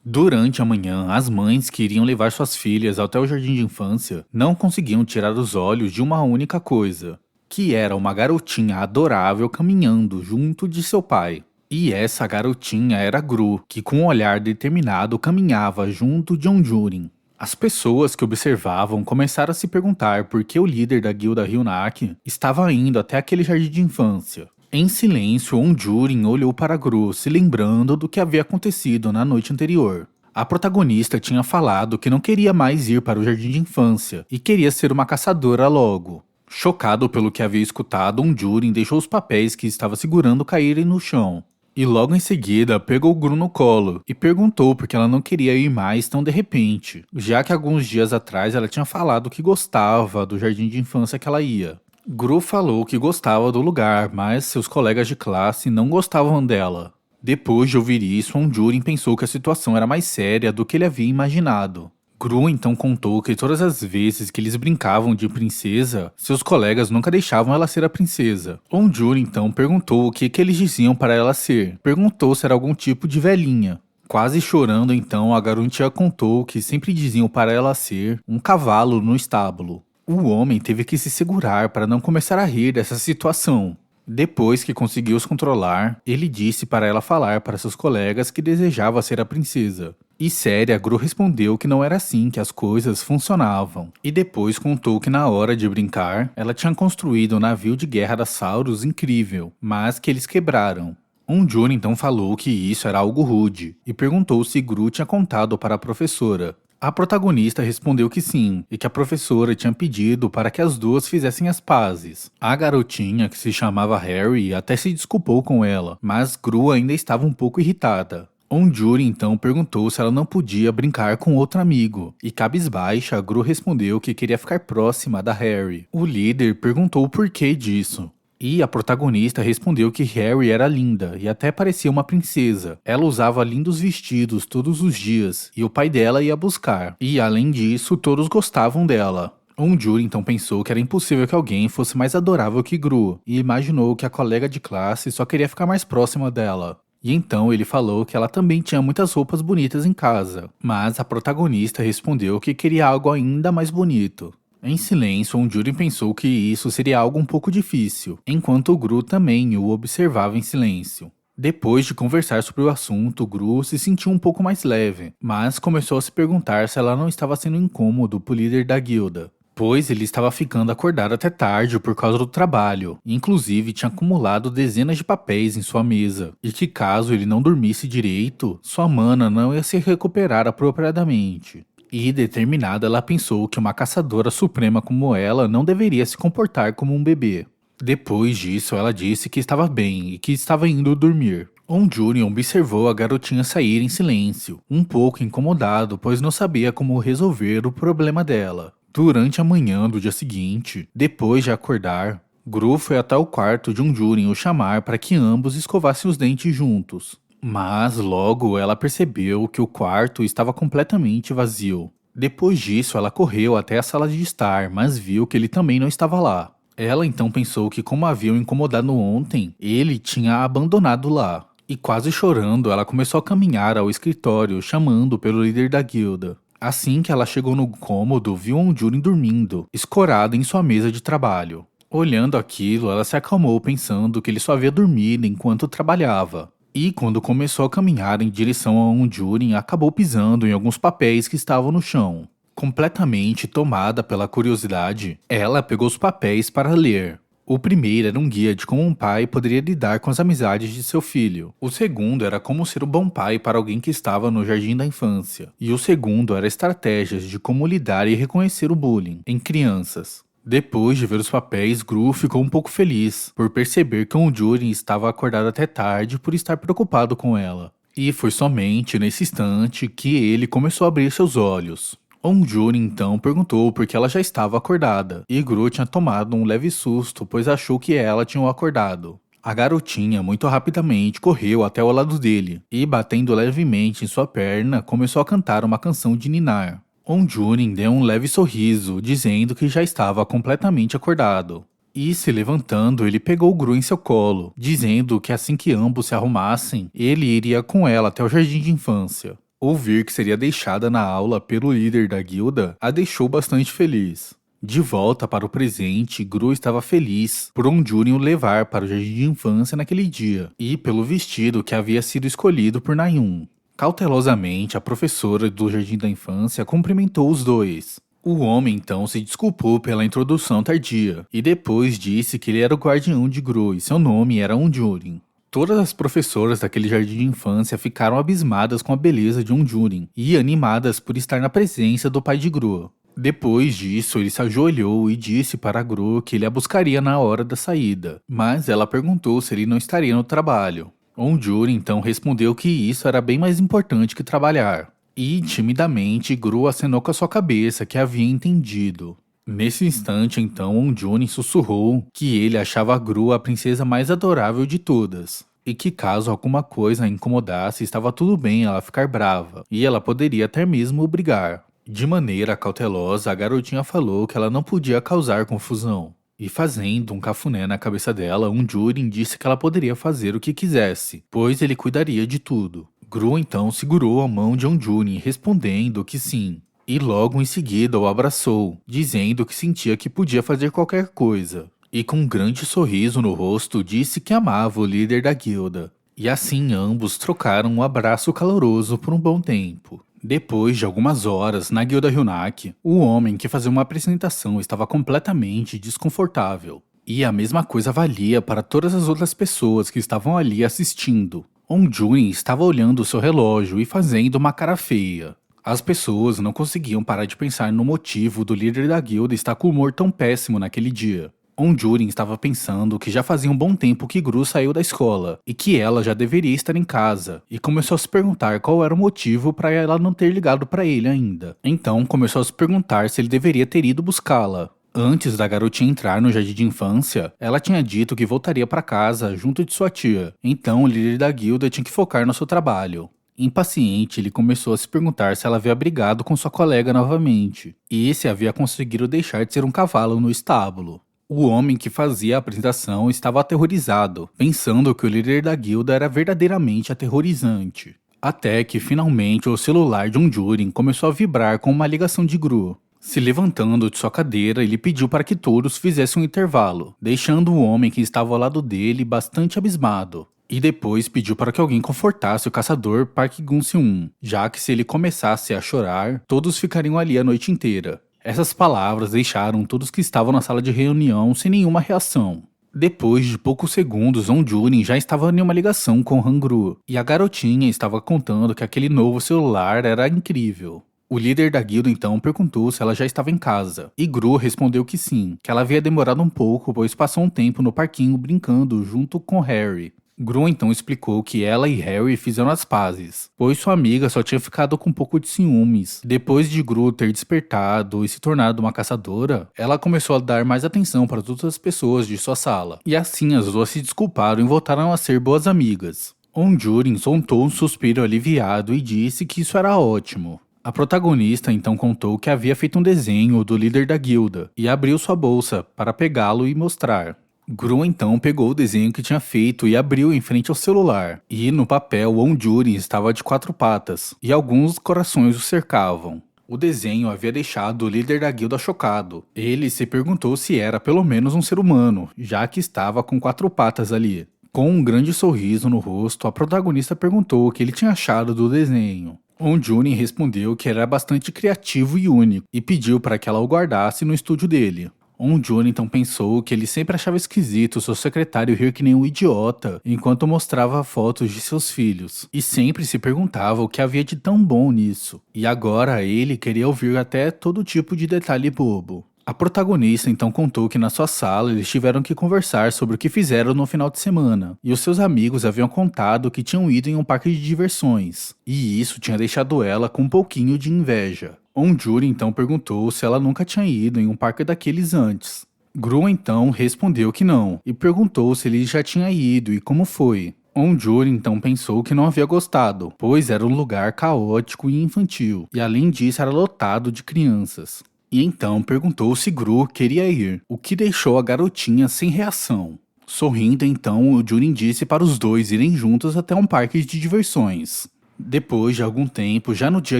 Durante a manhã, as mães que iriam levar suas filhas até o jardim de infância não conseguiam tirar os olhos de uma única coisa, que era uma garotinha adorável caminhando junto de seu pai. E essa garotinha era Gru, que com um olhar determinado caminhava junto de Onjurin. As pessoas que observavam começaram a se perguntar por que o líder da guilda Hyunak estava indo até aquele jardim de infância. Em silêncio, Onjurin olhou para Gru, se lembrando do que havia acontecido na noite anterior. A protagonista tinha falado que não queria mais ir para o jardim de infância e queria ser uma caçadora logo. Chocado pelo que havia escutado, Onjurin deixou os papéis que estava segurando caírem no chão. E logo em seguida pegou Gru no colo e perguntou por que ela não queria ir mais tão de repente, já que alguns dias atrás ela tinha falado que gostava do jardim de infância que ela ia. Gru falou que gostava do lugar, mas seus colegas de classe não gostavam dela. Depois de ouvir isso, Onjurin pensou que a situação era mais séria do que ele havia imaginado. Gru então contou que todas as vezes que eles brincavam de princesa, seus colegas nunca deixavam ela ser a princesa. Onjurin então perguntou o que eles diziam para ela ser. Perguntou se era algum tipo de velhinha. Quase chorando então, a garotinha contou que sempre diziam para ela ser um cavalo no estábulo. O homem teve que se segurar para não começar a rir dessa situação. Depois que conseguiu se controlar, ele disse para ela falar para seus colegas que desejava ser a princesa. E séria, Gru respondeu que não era assim que as coisas funcionavam. E depois contou que na hora de brincar, ela tinha construído um navio de guerra da Saurus incrível, mas que eles quebraram. Onjurin então falou que isso era algo rude, e perguntou se Gru tinha contado para a professora. A protagonista respondeu que sim, e que a professora tinha pedido para que as duas fizessem as pazes. A garotinha, que se chamava Harry, até se desculpou com ela, mas Gru ainda estava um pouco irritada. Onjurin então perguntou se ela não podia brincar com outro amigo, e cabisbaixa, Gru respondeu que queria ficar próxima da Harry. O líder perguntou o porquê disso. E a protagonista respondeu que Harry era linda e até parecia uma princesa. Ela usava lindos vestidos todos os dias e o pai dela ia buscar. E além disso, todos gostavam dela. Onjurin então pensou que era impossível que alguém fosse mais adorável que Gru e imaginou que a colega de classe só queria ficar mais próxima dela. E então ele falou que ela também tinha muitas roupas bonitas em casa, mas a protagonista respondeu que queria algo ainda mais bonito. Em silêncio, Onjurin pensou que isso seria algo um pouco difícil, enquanto Gru também o observava em silêncio. Depois de conversar sobre o assunto, Gru se sentiu um pouco mais leve, mas começou a se perguntar se ela não estava sendo incômodo pro líder da guilda, pois ele estava ficando acordado até tarde por causa do trabalho, e inclusive tinha acumulado dezenas de papéis em sua mesa, e que caso ele não dormisse direito, sua mana não ia se recuperar apropriadamente. E determinada, ela pensou que uma caçadora suprema como ela não deveria se comportar como um bebê. Depois disso, ela disse que estava bem e que estava indo dormir. Onjurin observou a garotinha sair em silêncio, um pouco incomodado, pois não sabia como resolver o problema dela. Durante a manhã do dia seguinte, depois de acordar, Gru foi até o quarto de Onjurin o chamar para que ambos escovassem os dentes juntos. Mas logo ela percebeu que o quarto estava completamente vazio. Depois disso, ela correu até a sala de estar, mas viu que ele também não estava lá. Ela então pensou que, como haviam incomodado ontem, ele tinha abandonado lá. E quase chorando, ela começou a caminhar ao escritório, chamando pelo líder da guilda. Assim que ela chegou no cômodo, viu Onjurin dormindo, escorado em sua mesa de trabalho. Olhando aquilo, ela se acalmou pensando que ele só havia dormido enquanto trabalhava. E quando começou a caminhar em direção a Onjurin, acabou pisando em alguns papéis que estavam no chão. Completamente tomada pela curiosidade, ela pegou os papéis para ler. O primeiro era um guia de como um pai poderia lidar com as amizades de seu filho. O segundo era como ser um bom pai para alguém que estava no jardim da infância. E o segundo era estratégias de como lidar e reconhecer o bullying em crianças. Depois de ver os papéis, Gru ficou um pouco feliz por perceber que Onjurin estava acordado até tarde por estar preocupado com ela. E foi somente nesse instante que ele começou a abrir seus olhos. Onjurin então perguntou por que ela já estava acordada, e Gru tinha tomado um leve susto pois achou que ela tinha o acordado. A garotinha muito rapidamente correu até o lado dele e, batendo levemente em sua perna, começou a cantar uma canção de ninar. Onjurin deu um leve sorriso, dizendo que já estava completamente acordado. E, se levantando, ele pegou Gru em seu colo, dizendo que assim que ambos se arrumassem, ele iria com ela até o jardim de infância. Ouvir que seria deixada na aula pelo líder da guilda a deixou bastante feliz. De volta para o presente, Gru estava feliz por Onjurin o levar para o jardim de infância naquele dia, e pelo vestido que havia sido escolhido por Nayun. Cautelosamente, a professora do jardim da infância cumprimentou os dois. O homem então se desculpou pela introdução tardia, e depois disse que ele era o guardião de Gru e seu nome era Onjurin. Todas as professoras daquele jardim de infância ficaram abismadas com a beleza de Onjurin e animadas por estar na presença do pai de Gru. Depois disso, ele se ajoelhou e disse para Gru que ele a buscaria na hora da saída, mas ela perguntou se ele não estaria no trabalho. Onjurin então respondeu que isso era bem mais importante que trabalhar. E, timidamente, Gru acenou com a sua cabeça que havia entendido. Nesse instante, então, Onjurin sussurrou que ele achava a Gru a princesa mais adorável de todas, e que caso alguma coisa a incomodasse, estava tudo bem ela ficar brava, e ela poderia até mesmo o brigar. De maneira cautelosa, a garotinha falou que ela não podia causar confusão. E fazendo um cafuné na cabeça dela, Onjurin disse que ela poderia fazer o que quisesse, pois ele cuidaria de tudo. Gru então segurou a mão de Onjurin, respondendo que sim. E logo em seguida o abraçou, dizendo que sentia que podia fazer qualquer coisa. E com um grande sorriso no rosto disse que amava o líder da guilda. E assim ambos trocaram um abraço caloroso por um bom tempo. Depois de algumas horas, na guilda Hyunak, o homem que fazia uma apresentação estava completamente desconfortável. E a mesma coisa valia para todas as outras pessoas que estavam ali assistindo. Onjurin estava olhando seu relógio e fazendo uma cara feia. As pessoas não conseguiam parar de pensar no motivo do líder da guilda estar com o humor tão péssimo naquele dia. Onjurin estava pensando que já fazia um bom tempo que Gru saiu da escola e que ela já deveria estar em casa, e começou a se perguntar qual era o motivo para ela não ter ligado para ele ainda. Então começou a se perguntar se ele deveria ter ido buscá-la. Antes da garotinha entrar no jardim de infância, ela tinha dito que voltaria para casa junto de sua tia, então o líder da guilda tinha que focar no seu trabalho. Impaciente, ele começou a se perguntar se ela havia brigado com sua colega novamente, e se havia conseguido deixar de ser um cavalo no estábulo. O homem que fazia a apresentação estava aterrorizado, pensando que o líder da guilda era verdadeiramente aterrorizante. Até que, finalmente, o celular de Onjurin começou a vibrar com uma ligação de Gru. Se levantando de sua cadeira, ele pediu para que todos fizessem um intervalo, deixando o homem que estava ao lado dele bastante abismado. E depois pediu para que alguém confortasse o caçador Park Gun-seun, já que se ele começasse a chorar, todos ficariam ali a noite inteira. Essas palavras deixaram todos que estavam na sala de reunião sem nenhuma reação. Depois de poucos segundos, Onjurin já estava em uma ligação com Hangru, e a garotinha estava contando que aquele novo celular era incrível. O líder da guilda então perguntou se ela já estava em casa, e Gru respondeu que sim, que ela havia demorado um pouco pois passou um tempo no parquinho brincando junto com Harry. Gru então explicou que ela e Harry fizeram as pazes, pois sua amiga só tinha ficado com um pouco de ciúmes. Depois de Gru ter despertado e se tornado uma caçadora, ela começou a dar mais atenção para todas as pessoas de sua sala, e assim as duas se desculparam e voltaram a ser boas amigas. Onjurin soltou um suspiro aliviado e disse que isso era ótimo. A protagonista então contou que havia feito um desenho do líder da guilda, e abriu sua bolsa para pegá-lo e mostrar. Gru então pegou o desenho que tinha feito e abriu em frente ao celular. E no papel, Onjurin estava de 4 patas, e alguns corações o cercavam. O desenho havia deixado o líder da guilda chocado. Ele se perguntou se era pelo menos um ser humano, já que estava com 4 patas ali. Com um grande sorriso no rosto, a protagonista perguntou o que ele tinha achado do desenho. Onjurin respondeu que era bastante criativo e único, e pediu para que ela o guardasse no estúdio dele. Onjurin então pensou que ele sempre achava esquisito seu secretário rir que nem um idiota enquanto mostrava fotos de seus filhos, e sempre se perguntava o que havia de tão bom nisso. E agora ele queria ouvir até todo tipo de detalhe bobo. A protagonista então contou que na sua sala eles tiveram que conversar sobre o que fizeram no final de semana, e os seus amigos haviam contado que tinham ido em um parque de diversões, e isso tinha deixado ela com um pouquinho de inveja. Onjurin então perguntou se ela nunca tinha ido em um parque daqueles antes. Gru então respondeu que não, e perguntou se ele já tinha ido e como foi. Onjurin então pensou que não havia gostado, pois era um lugar caótico e infantil, e além disso era lotado de crianças. E então perguntou se Gru queria ir, o que deixou a garotinha sem reação. Sorrindo então, Onjurin disse para os dois irem juntos até um parque de diversões. Depois de algum tempo, já no dia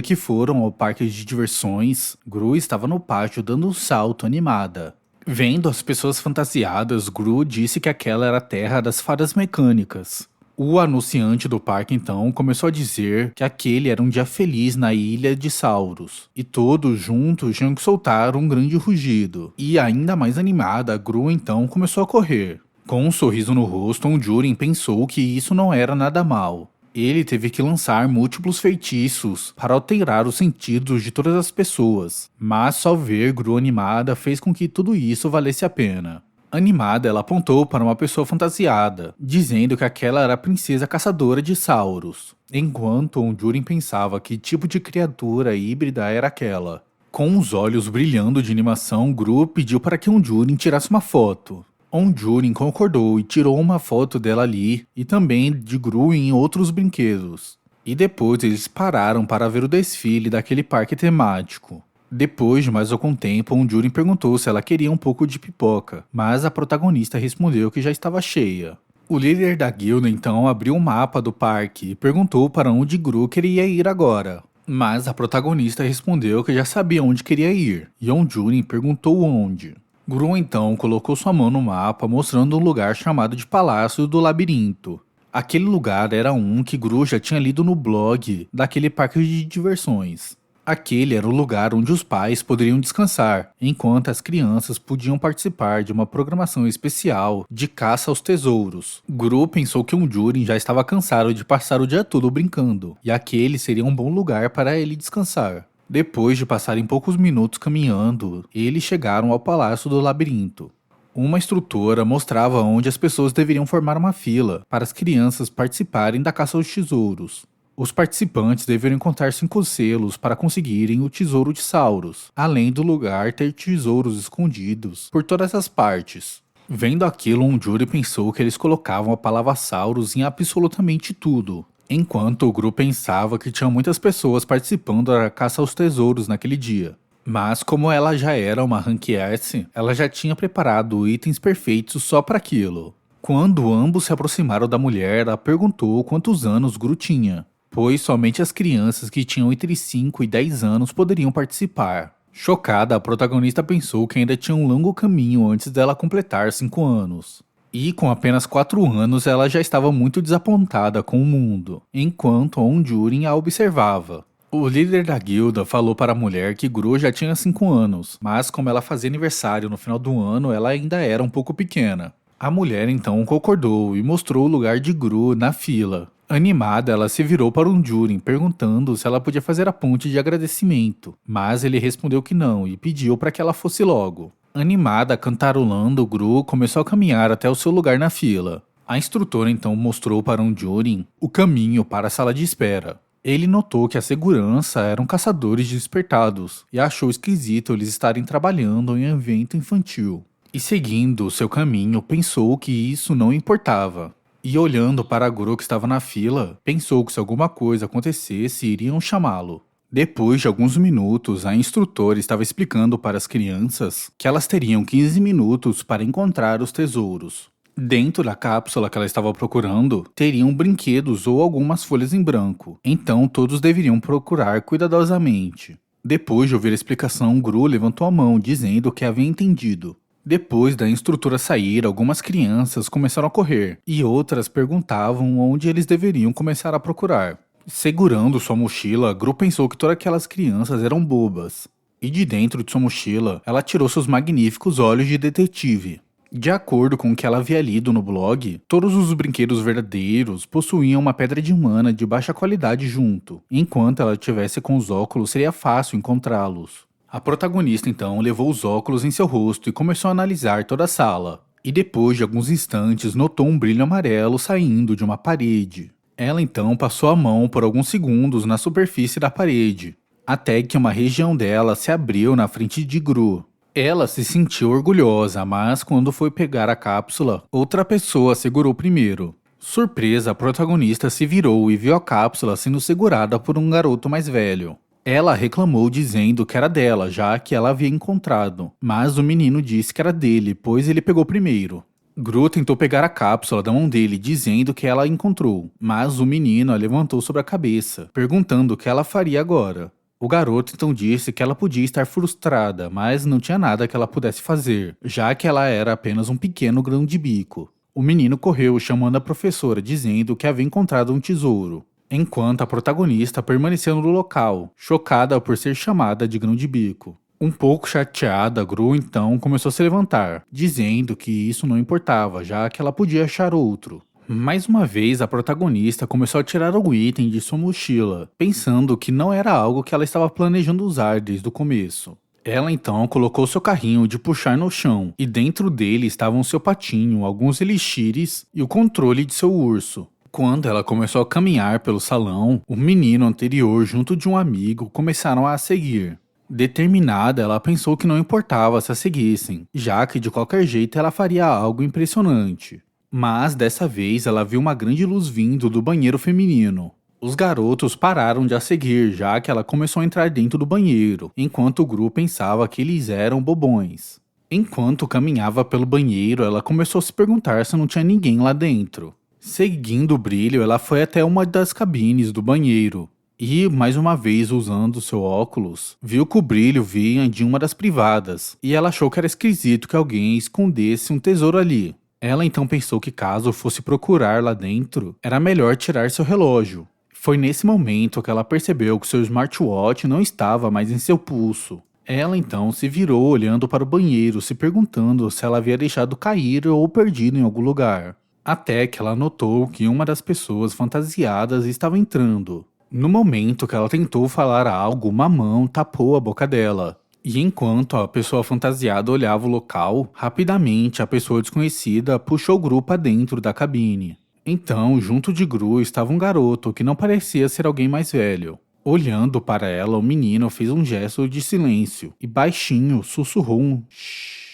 que foram ao parque de diversões, Gru estava no pátio dando um salto animada. Vendo as pessoas fantasiadas, Gru disse que aquela era a terra das fadas mecânicas. O anunciante do parque então começou a dizer que aquele era um dia feliz na ilha de Sauros, e todos juntos tinham que soltar um grande rugido. E ainda mais animada, Gru então começou a correr. Com um sorriso no rosto, Ondurin pensou que isso não era nada mal. Ele teve que lançar múltiplos feitiços para alterar os sentidos de todas as pessoas, mas só ver Gru animada fez com que tudo isso valesse a pena. Animada, ela apontou para uma pessoa fantasiada, dizendo que aquela era a princesa caçadora de Sauros, enquanto Ondurin pensava que tipo de criatura híbrida era aquela. Com os olhos brilhando de animação, Gru pediu para que Ondurin tirasse uma foto. Ondurin concordou e tirou uma foto dela ali e também de Gru em outros brinquedos. E depois eles pararam para ver o desfile daquele parque temático. Depois de mais algum tempo, Ondurin perguntou se ela queria um pouco de pipoca, mas a protagonista respondeu que já estava cheia. O líder da guilda então abriu um mapa do parque e perguntou para onde Gru queria ir agora. Mas a protagonista respondeu que já sabia onde queria ir, e Ondurin perguntou onde. Gru então colocou sua mão no mapa mostrando um lugar chamado de Palácio do Labirinto. Aquele lugar era um que Gru já tinha lido no blog daquele parque de diversões. Aquele era o lugar onde os pais poderiam descansar, enquanto as crianças podiam participar de uma programação especial de caça aos tesouros. Gru pensou que Ondurin já estava cansado de passar o dia todo brincando, e aquele seria um bom lugar para ele descansar. Depois de passarem poucos minutos caminhando, eles chegaram ao Palácio do Labirinto. Uma instrutora mostrava onde as pessoas deveriam formar uma fila para as crianças participarem da caça aos tesouros. Os participantes deveriam encontrar 5 selos para conseguirem o tesouro de Sauros, além do lugar ter tesouros escondidos por todas as partes. Vendo aquilo, Ondurin pensou que eles colocavam a palavra Sauros em absolutamente tudo. Enquanto o grupo pensava que tinha muitas pessoas participando da caça aos tesouros naquele dia. Mas como ela já era uma Rank S, ela já tinha preparado itens perfeitos só para aquilo. Quando ambos se aproximaram da mulher, ela perguntou quantos anos Gru tinha, pois somente as crianças que tinham entre 5 e 10 anos poderiam participar. Chocada, a protagonista pensou que ainda tinha um longo caminho antes dela completar 5 anos. E com apenas 4 anos ela já estava muito desapontada com o mundo, enquanto Ondurin a observava. O líder da guilda falou para a mulher que Gru já tinha 5 anos, mas como ela fazia aniversário no final do ano, ela ainda era um pouco pequena. A mulher então concordou e mostrou o lugar de Gru na fila. Animada, ela se virou para Ondurin perguntando se ela podia fazer a ponte de agradecimento, mas ele respondeu que não e pediu para que ela fosse logo. Animada, cantarolando, Gru começou a caminhar até o seu lugar na fila. A instrutora então mostrou para Ondurin o caminho para a sala de espera. Ele notou que a segurança eram caçadores despertados e achou esquisito eles estarem trabalhando em um evento infantil. E seguindo o seu caminho, pensou que isso não importava. E olhando para Gru que estava na fila, pensou que se alguma coisa acontecesse, iriam chamá-lo. Depois de alguns minutos, a instrutora estava explicando para as crianças que elas teriam 15 minutos para encontrar os tesouros. Dentro da cápsula que ela estava procurando, teriam brinquedos ou algumas folhas em branco, então todos deveriam procurar cuidadosamente. Depois de ouvir a explicação, Gru levantou a mão, dizendo que havia entendido. Depois da instrutora sair, algumas crianças começaram a correr, e outras perguntavam onde eles deveriam começar a procurar. Segurando sua mochila, Gru pensou que todas aquelas crianças eram bobas. E de dentro de sua mochila, ela tirou seus magníficos olhos de detetive. De acordo com o que ela havia lido no blog, todos os brinquedos verdadeiros possuíam uma pedra de mana de baixa qualidade junto. Enquanto ela estivesse com os óculos, seria fácil encontrá-los. A protagonista então levou os óculos em seu rosto e começou a analisar toda a sala. E depois de alguns instantes, notou um brilho amarelo saindo de uma parede. Ela então passou a mão por alguns segundos na superfície da parede, até que uma região dela se abriu na frente de Gru. Ela se sentiu orgulhosa, mas quando foi pegar a cápsula, outra pessoa segurou primeiro. Surpresa, a protagonista se virou e viu a cápsula sendo segurada por um garoto mais velho. Ela reclamou dizendo que era dela, já que ela havia encontrado, mas o menino disse que era dele, pois ele pegou primeiro. Gru tentou pegar a cápsula da mão dele, dizendo que ela a encontrou, mas o menino a levantou sobre a cabeça, perguntando o que ela faria agora. O garoto então disse que ela podia estar frustrada, mas não tinha nada que ela pudesse fazer, já que ela era apenas um pequeno grão de bico. O menino correu chamando a professora, dizendo que havia encontrado um tesouro, enquanto a protagonista permaneceu no local, chocada por ser chamada de grão de bico. Um pouco chateada, Gru então começou a se levantar, dizendo que isso não importava, já que ela podia achar outro. Mais uma vez, a protagonista começou a tirar o item de sua mochila, pensando que não era algo que ela estava planejando usar desde o começo. Ela então colocou seu carrinho de puxar no chão, e dentro dele estavam seu patinho, alguns elixires e o controle de seu urso. Quando ela começou a caminhar pelo salão, o menino anterior junto de um amigo começaram a a seguir. Determinada, ela pensou que não importava se a seguissem, já que de qualquer jeito ela faria algo impressionante. Mas dessa vez ela viu uma grande luz vindo do banheiro feminino. Os garotos pararam de a seguir, já que ela começou a entrar dentro do banheiro, enquanto o grupo pensava que eles eram bobões. Enquanto caminhava pelo banheiro, ela começou a se perguntar se não tinha ninguém lá dentro. Seguindo o brilho, ela foi até uma das cabines do banheiro. E, mais uma vez usando seu óculos, viu que o brilho vinha de uma das privadas, e ela achou que era esquisito que alguém escondesse um tesouro ali. Ela então pensou que caso fosse procurar lá dentro, era melhor tirar seu relógio. Foi nesse momento que ela percebeu que seu smartwatch não estava mais em seu pulso. Ela então se virou olhando para o banheiro, se perguntando se ela havia deixado cair ou perdido em algum lugar. Até que ela notou que uma das pessoas fantasiadas estava entrando. No momento que ela tentou falar algo, uma mão tapou a boca dela. E enquanto a pessoa fantasiada olhava o local, rapidamente a pessoa desconhecida puxou Gru para dentro da cabine. Então, junto de Gru estava um garoto que não parecia ser alguém mais velho. Olhando para ela, o menino fez um gesto de silêncio e baixinho sussurrou um shh.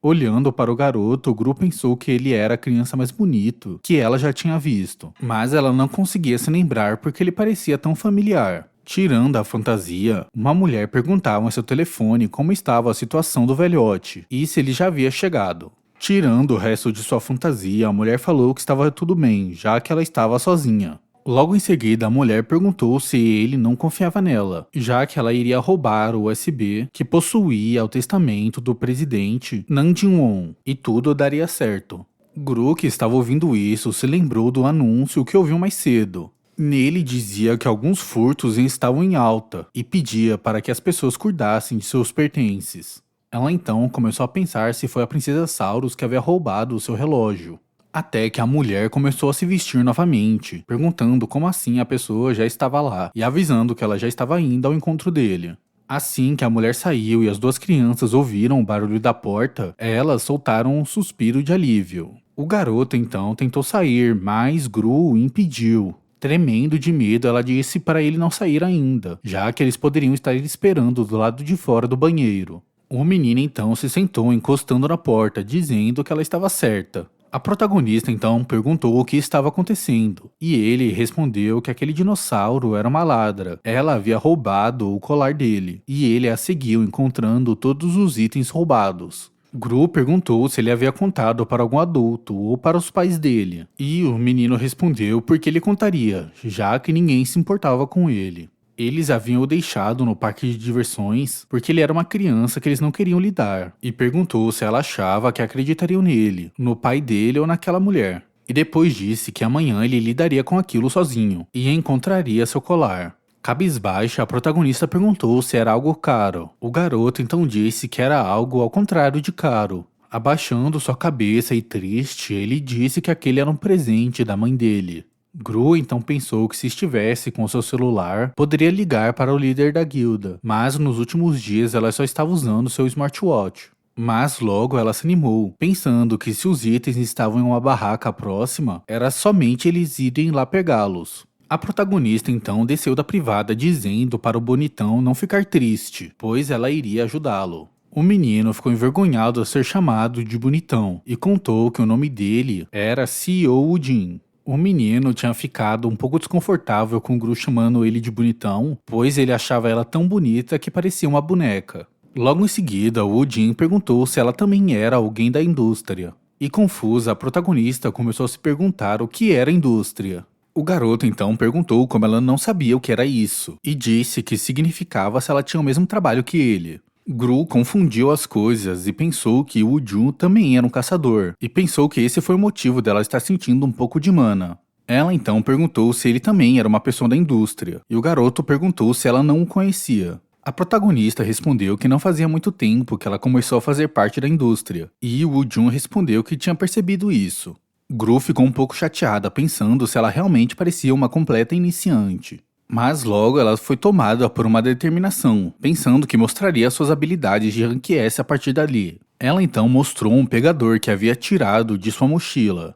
Olhando para o garoto, Gru pensou que ele era a criança mais bonito que ela já tinha visto, mas ela não conseguia se lembrar porque ele parecia tão familiar. Tirando a fantasia, uma mulher perguntava em seu telefone como estava a situação do velhote e se ele já havia chegado. Tirando o resto de sua fantasia, a mulher falou que estava tudo bem, já que ela estava sozinha. Logo em seguida, a mulher perguntou se ele não confiava nela, já que ela iria roubar o USB que possuía o testamento do presidente Nam Jin-won, e tudo daria certo. Gru, que estava ouvindo isso, se lembrou do anúncio que ouviu mais cedo. Nele dizia que alguns furtos estavam em alta e pedia para que as pessoas cuidassem de seus pertences. Ela então começou a pensar se foi a princesa Saurus que havia roubado o seu relógio. Até que a mulher começou a se vestir novamente, perguntando como assim a pessoa já estava lá e avisando que ela já estava indo ao encontro dele. Assim que a mulher saiu e as duas crianças ouviram o barulho da porta, elas soltaram um suspiro de alívio. O garoto então tentou sair, mas Gru o impediu. Tremendo de medo, ela disse para ele não sair ainda, já que eles poderiam estar esperando do lado de fora do banheiro. O menino então se sentou encostando na porta, dizendo que ela estava certa. A protagonista então perguntou o que estava acontecendo, e ele respondeu que aquele dinossauro era uma ladra. Ela havia roubado o colar dele, e ele a seguiu encontrando todos os itens roubados. Gru perguntou se ele havia contado para algum adulto ou para os pais dele, e o menino respondeu porque ele contaria, já que ninguém se importava com ele. Eles haviam o deixado no parque de diversões porque ele era uma criança que eles não queriam lidar, e perguntou se ela achava que acreditariam nele, no pai dele ou naquela mulher. E depois disse que amanhã ele lidaria com aquilo sozinho, e encontraria seu colar. Cabisbaixa, a protagonista perguntou se era algo caro. O garoto então disse que era algo ao contrário de caro. Abaixando sua cabeça e triste, ele disse que aquele era um presente da mãe dele. Gru então pensou que se estivesse com seu celular, poderia ligar para o líder da guilda, mas nos últimos dias ela só estava usando seu smartwatch. Mas logo ela se animou, pensando que se os itens estavam em uma barraca próxima, era somente eles irem lá pegá-los. A protagonista então desceu da privada dizendo para o bonitão não ficar triste, pois ela iria ajudá-lo. O menino ficou envergonhado a ser chamado de bonitão e contou que o nome dele era CEO Jin. O menino tinha ficado um pouco desconfortável com o Gru chamando ele de bonitão, pois ele achava ela tão bonita que parecia uma boneca. Logo em seguida, o Jin perguntou se ela também era alguém da indústria. E confusa, a protagonista começou a se perguntar o que era indústria. O garoto então perguntou como ela não sabia o que era isso, e disse que significava se ela tinha o mesmo trabalho que ele. Gru confundiu as coisas e pensou que o Jun também era um caçador, e pensou que esse foi o motivo dela estar sentindo um pouco de mana. Ela então perguntou se ele também era uma pessoa da indústria, e o garoto perguntou se ela não o conhecia. A protagonista respondeu que não fazia muito tempo que ela começou a fazer parte da indústria, e o Jun respondeu que tinha percebido isso. Gru ficou um pouco chateada, pensando se ela realmente parecia uma completa iniciante. Mas logo ela foi tomada por uma determinação, pensando que mostraria suas habilidades de rank S a partir dali. Ela então mostrou um pegador que havia tirado de sua mochila.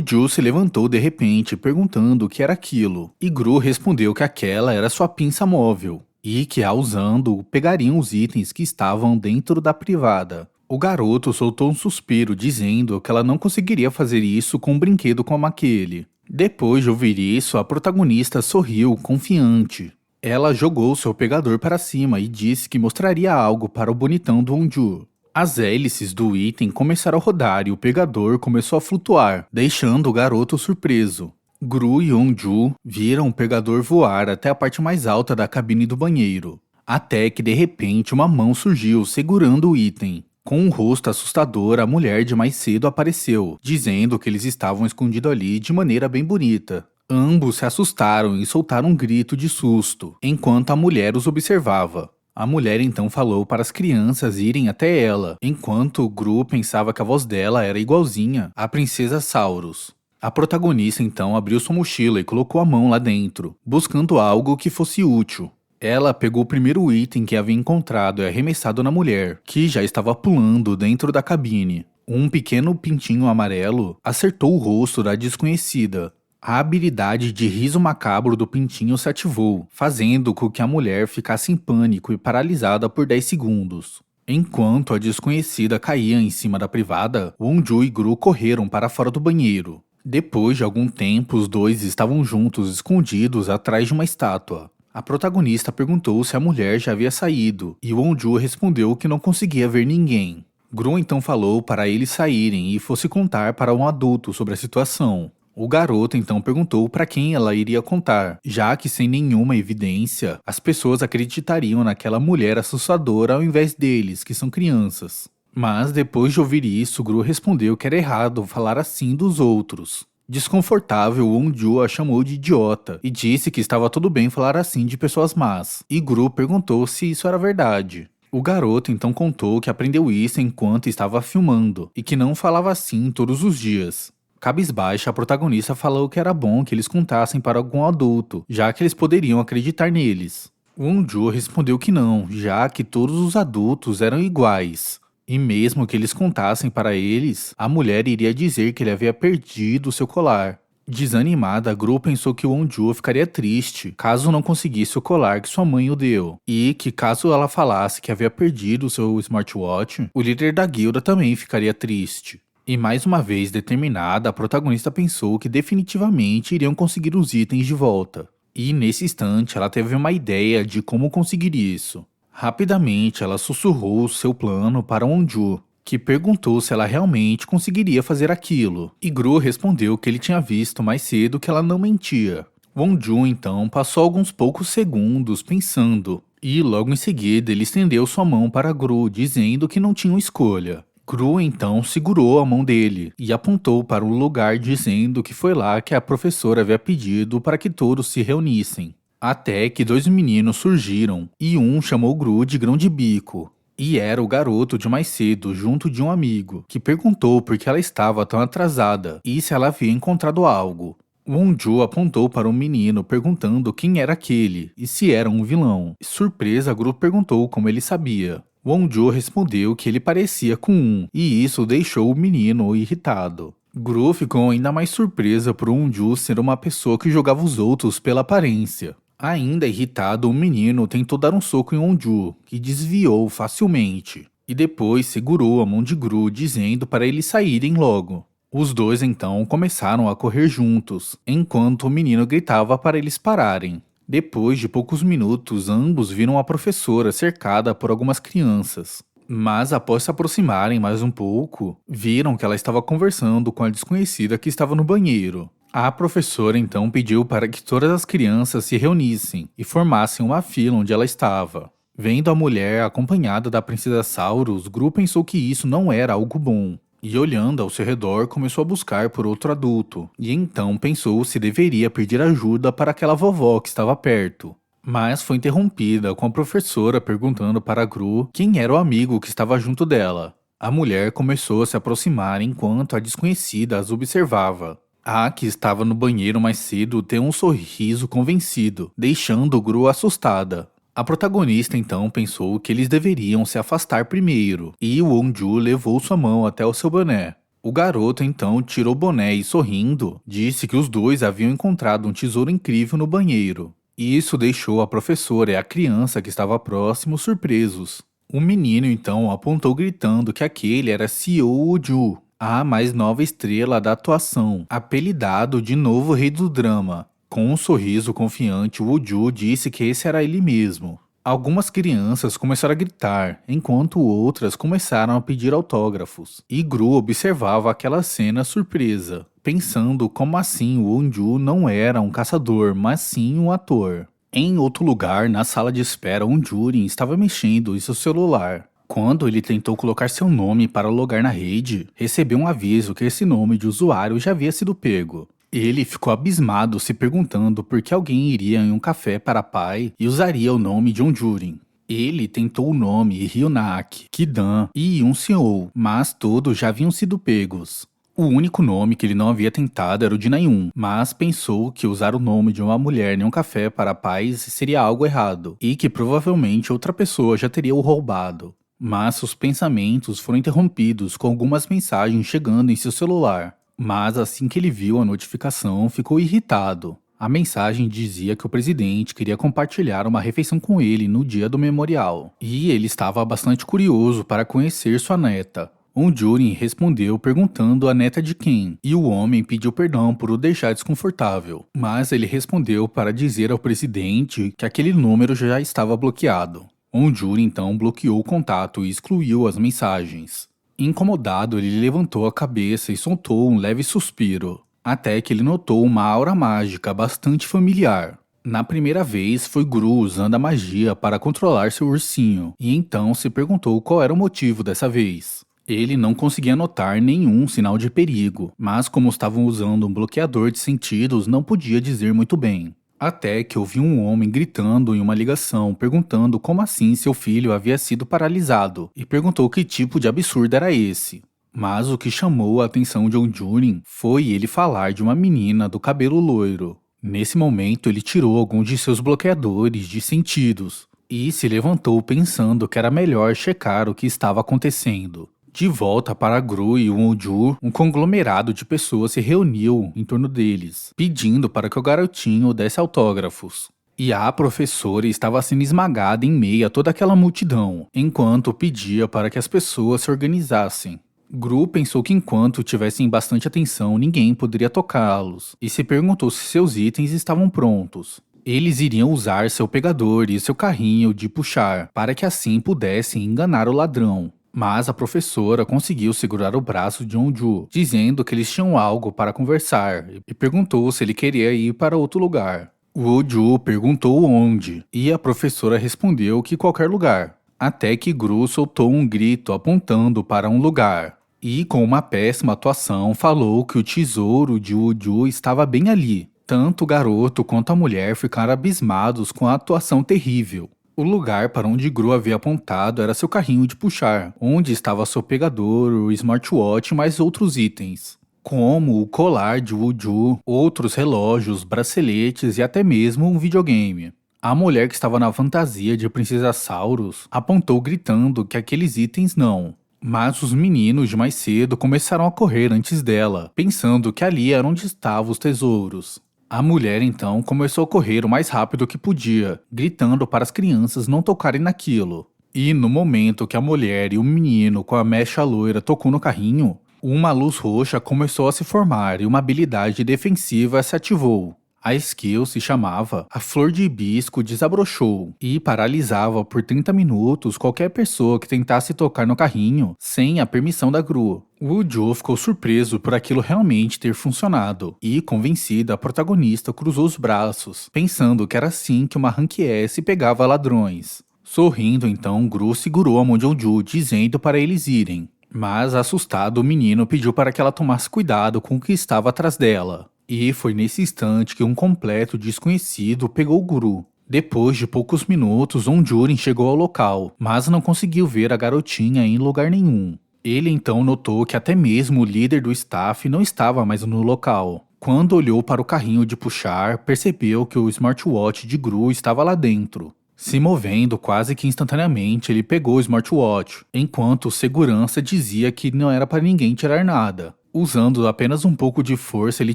Ju se levantou de repente, perguntando o que era aquilo, e Gru respondeu que aquela era sua pinça móvel, e que, usando, pegariam os itens que estavam dentro da privada. O garoto soltou um suspiro, dizendo que ela não conseguiria fazer isso com um brinquedo como aquele. Depois de ouvir isso, a protagonista sorriu, confiante. Ela jogou seu pegador para cima e disse que mostraria algo para o bonitão do Wonju. As hélices do item começaram a rodar e o pegador começou a flutuar, deixando o garoto surpreso. Gru e Wonju viram o pegador voar até a parte mais alta da cabine do banheiro. Até que de repente uma mão surgiu segurando o item. Com um rosto assustador, a mulher de mais cedo apareceu, dizendo que eles estavam escondidos ali de maneira bem bonita. Ambos se assustaram e soltaram um grito de susto, enquanto a mulher os observava. A mulher então falou para as crianças irem até ela, enquanto Gru pensava que a voz dela era igualzinha à princesa Saurus. A protagonista então abriu sua mochila e colocou a mão lá dentro, buscando algo que fosse útil. Ela pegou o primeiro item que havia encontrado e arremessado na mulher, que já estava pulando dentro da cabine. Um pequeno pintinho amarelo acertou o rosto da desconhecida. A habilidade de riso macabro do pintinho se ativou, fazendo com que a mulher ficasse em pânico e paralisada por 10 segundos. Enquanto a desconhecida caía em cima da privada, Wonju e Gru correram para fora do banheiro. Depois de algum tempo, os dois estavam juntos, escondidos atrás de uma estátua. A protagonista perguntou se a mulher já havia saído, e Wonju respondeu que não conseguia ver ninguém. Gru então falou para eles saírem e fosse contar para um adulto sobre a situação. O garoto então perguntou para quem ela iria contar, já que sem nenhuma evidência, as pessoas acreditariam naquela mulher assustadora ao invés deles, que são crianças. Mas depois de ouvir isso, Gru respondeu que era errado falar assim dos outros. Desconfortável, Wonju a chamou de idiota e disse que estava tudo bem falar assim de pessoas más, e Gru perguntou se isso era verdade. O garoto então contou que aprendeu isso enquanto estava filmando, e que não falava assim todos os dias. Cabisbaixa, a protagonista falou que era bom que eles contassem para algum adulto, já que eles poderiam acreditar neles. Wonju respondeu que não, já que todos os adultos eram iguais. E mesmo que eles contassem para eles, a mulher iria dizer que ele havia perdido seu colar. Desanimada, Gru pensou que Wonju ficaria triste caso não conseguisse o colar que sua mãe o deu, e que caso ela falasse que havia perdido seu smartwatch, o líder da guilda também ficaria triste. E mais uma vez determinada, a protagonista pensou que definitivamente iriam conseguir os itens de volta. E nesse instante ela teve uma ideia de como conseguir isso. Rapidamente, ela sussurrou seu plano para Wonju, que perguntou se ela realmente conseguiria fazer aquilo, e Gru respondeu que ele tinha visto mais cedo que ela não mentia. Wonju então passou alguns poucos segundos pensando, e logo em seguida ele estendeu sua mão para Gru, dizendo que não tinha escolha. Gru então segurou a mão dele e apontou para o lugar, dizendo que foi lá que a professora havia pedido para que todos se reunissem. Até que dois meninos surgiram, e um chamou Gru de grão de bico. E era o garoto de mais cedo, junto de um amigo, que perguntou por que ela estava tão atrasada e se ela havia encontrado algo. Wonju apontou para um menino perguntando quem era aquele e se era um vilão. Surpresa, Gru perguntou como ele sabia. Wonju respondeu que ele parecia com um, e isso deixou o menino irritado. Gru ficou ainda mais surpresa por Wonju ser uma pessoa que jogava os outros pela aparência. Ainda irritado, o menino tentou dar um soco em Wonju, que desviou facilmente, e depois segurou a mão de Gru, dizendo para eles saírem logo. Os dois então começaram a correr juntos, enquanto o menino gritava para eles pararem. Depois de poucos minutos, ambos viram a professora cercada por algumas crianças. Mas após se aproximarem mais um pouco, viram que ela estava conversando com a desconhecida que estava no banheiro. A professora então pediu para que todas as crianças se reunissem e formassem uma fila onde ela estava. Vendo a mulher acompanhada da princesa Saurus, Gru pensou que isso não era algo bom. E olhando ao seu redor, começou a buscar por outro adulto. E então pensou se deveria pedir ajuda para aquela vovó que estava perto. Mas foi interrompida com a professora perguntando para Gru quem era o amigo que estava junto dela. A mulher começou a se aproximar enquanto a desconhecida as observava. A que estava no banheiro mais cedo tem um sorriso convencido, deixando Gru assustada. A protagonista então pensou que eles deveriam se afastar primeiro, e o Wonju levou sua mão até o seu boné. O garoto então tirou o boné e, sorrindo, disse que os dois haviam encontrado um tesouro incrível no banheiro. Isso deixou a professora e a criança que estava próximo surpresos. O menino então apontou gritando que aquele era Seo Woo-ju, a mais nova estrela da atuação, apelidado de novo rei do drama. Com um sorriso confiante, Woo-ju disse que esse era ele mesmo. Algumas crianças começaram a gritar, enquanto outras começaram a pedir autógrafos. E Gru observava aquela cena surpresa, pensando como assim o Wonju não era um caçador, mas sim um ator. Em outro lugar, na sala de espera, Jurin estava mexendo em seu celular. Quando ele tentou colocar seu nome para logar na rede, recebeu um aviso que esse nome de usuário já havia sido pego. Ele ficou abismado, se perguntando por que alguém iria em um café para pai e usaria o nome de Jurin. Ele tentou o nome Ryunak, Kidan e Yun-Seo, mas todos já haviam sido pegos. O único nome que ele não havia tentado era o de Nayun, mas pensou que usar o nome de uma mulher em um café para pais seria algo errado, e que provavelmente outra pessoa já teria o roubado. Mas seus pensamentos foram interrompidos com algumas mensagens chegando em seu celular. Mas assim que ele viu a notificação, ficou irritado. A mensagem dizia que o presidente queria compartilhar uma refeição com ele no dia do memorial, e ele estava bastante curioso para conhecer sua neta. Jurin respondeu perguntando a neta de quem, e o homem pediu perdão por o deixar desconfortável, mas ele respondeu para dizer ao presidente que aquele número já estava bloqueado. Jurin então bloqueou o contato e excluiu as mensagens. Incomodado, ele levantou a cabeça e soltou um leve suspiro, até que ele notou uma aura mágica bastante familiar. Na primeira vez, foi Gru usando a magia para controlar seu ursinho, e então se perguntou qual era o motivo dessa vez. Ele não conseguia notar nenhum sinal de perigo, mas como estavam usando um bloqueador de sentidos, não podia dizer muito bem. Até que ouviu um homem gritando em uma ligação, perguntando como assim seu filho havia sido paralisado, e perguntou que tipo de absurdo era esse. Mas o que chamou a atenção de Jurin foi ele falar de uma menina do cabelo loiro. Nesse momento, ele tirou alguns de seus bloqueadores de sentidos, e se levantou pensando que era melhor checar o que estava acontecendo. De volta para Gru e Wonju, um conglomerado de pessoas se reuniu em torno deles, pedindo para que o garotinho desse autógrafos. E a professora estava sendo esmagada em meio a toda aquela multidão, enquanto pedia para que as pessoas se organizassem. Gru pensou que enquanto tivessem bastante atenção, ninguém poderia tocá-los, e se perguntou se seus itens estavam prontos. Eles iriam usar seu pegador e seu carrinho de puxar, para que assim pudessem enganar o ladrão. Mas a professora conseguiu segurar o braço de Wonju, dizendo que eles tinham algo para conversar, e perguntou se ele queria ir para outro lugar. Wonju perguntou onde, e a professora respondeu que qualquer lugar, até que Gru soltou um grito apontando para um lugar. E com uma péssima atuação falou que o tesouro de Wonju estava bem ali. Tanto o garoto quanto a mulher ficaram abismados com a atuação terrível. O lugar para onde Gru havia apontado era seu carrinho de puxar, onde estava seu pegador, o smartwatch e mais outros itens, como o colar de Wonju, outros relógios, braceletes e até mesmo um videogame. A mulher que estava na fantasia de Princesa Saurus apontou gritando que aqueles itens não. Mas os meninos de mais cedo começaram a correr antes dela, pensando que ali era onde estavam os tesouros. A mulher então começou a correr o mais rápido que podia, gritando para as crianças não tocarem naquilo. E no momento que a mulher e o menino com a mecha loira tocou no carrinho, uma luz roxa começou a se formar e uma habilidade defensiva se ativou. A skill se chamava A Flor de Hibisco Desabrochou e paralisava por 30 minutos qualquer pessoa que tentasse tocar no carrinho sem a permissão da Gru. O Joe ficou surpreso por aquilo realmente ter funcionado e, convencida, a protagonista cruzou os braços, pensando que era assim que uma Rank S pegava ladrões. Sorrindo então, Gru segurou a mão de Onju, dizendo para eles irem. Mas, assustado, o menino pediu para que ela tomasse cuidado com o que estava atrás dela. E foi nesse instante que um completo desconhecido pegou o Gru. Depois de poucos minutos, Onjurin chegou ao local, mas não conseguiu ver a garotinha em lugar nenhum. Ele então notou que até mesmo o líder do staff não estava mais no local. Quando olhou para o carrinho de puxar, percebeu que o smartwatch de Gru estava lá dentro. Se movendo quase que instantaneamente, ele pegou o smartwatch, enquanto o segurança dizia que não era para ninguém tirar nada. Usando apenas um pouco de força, ele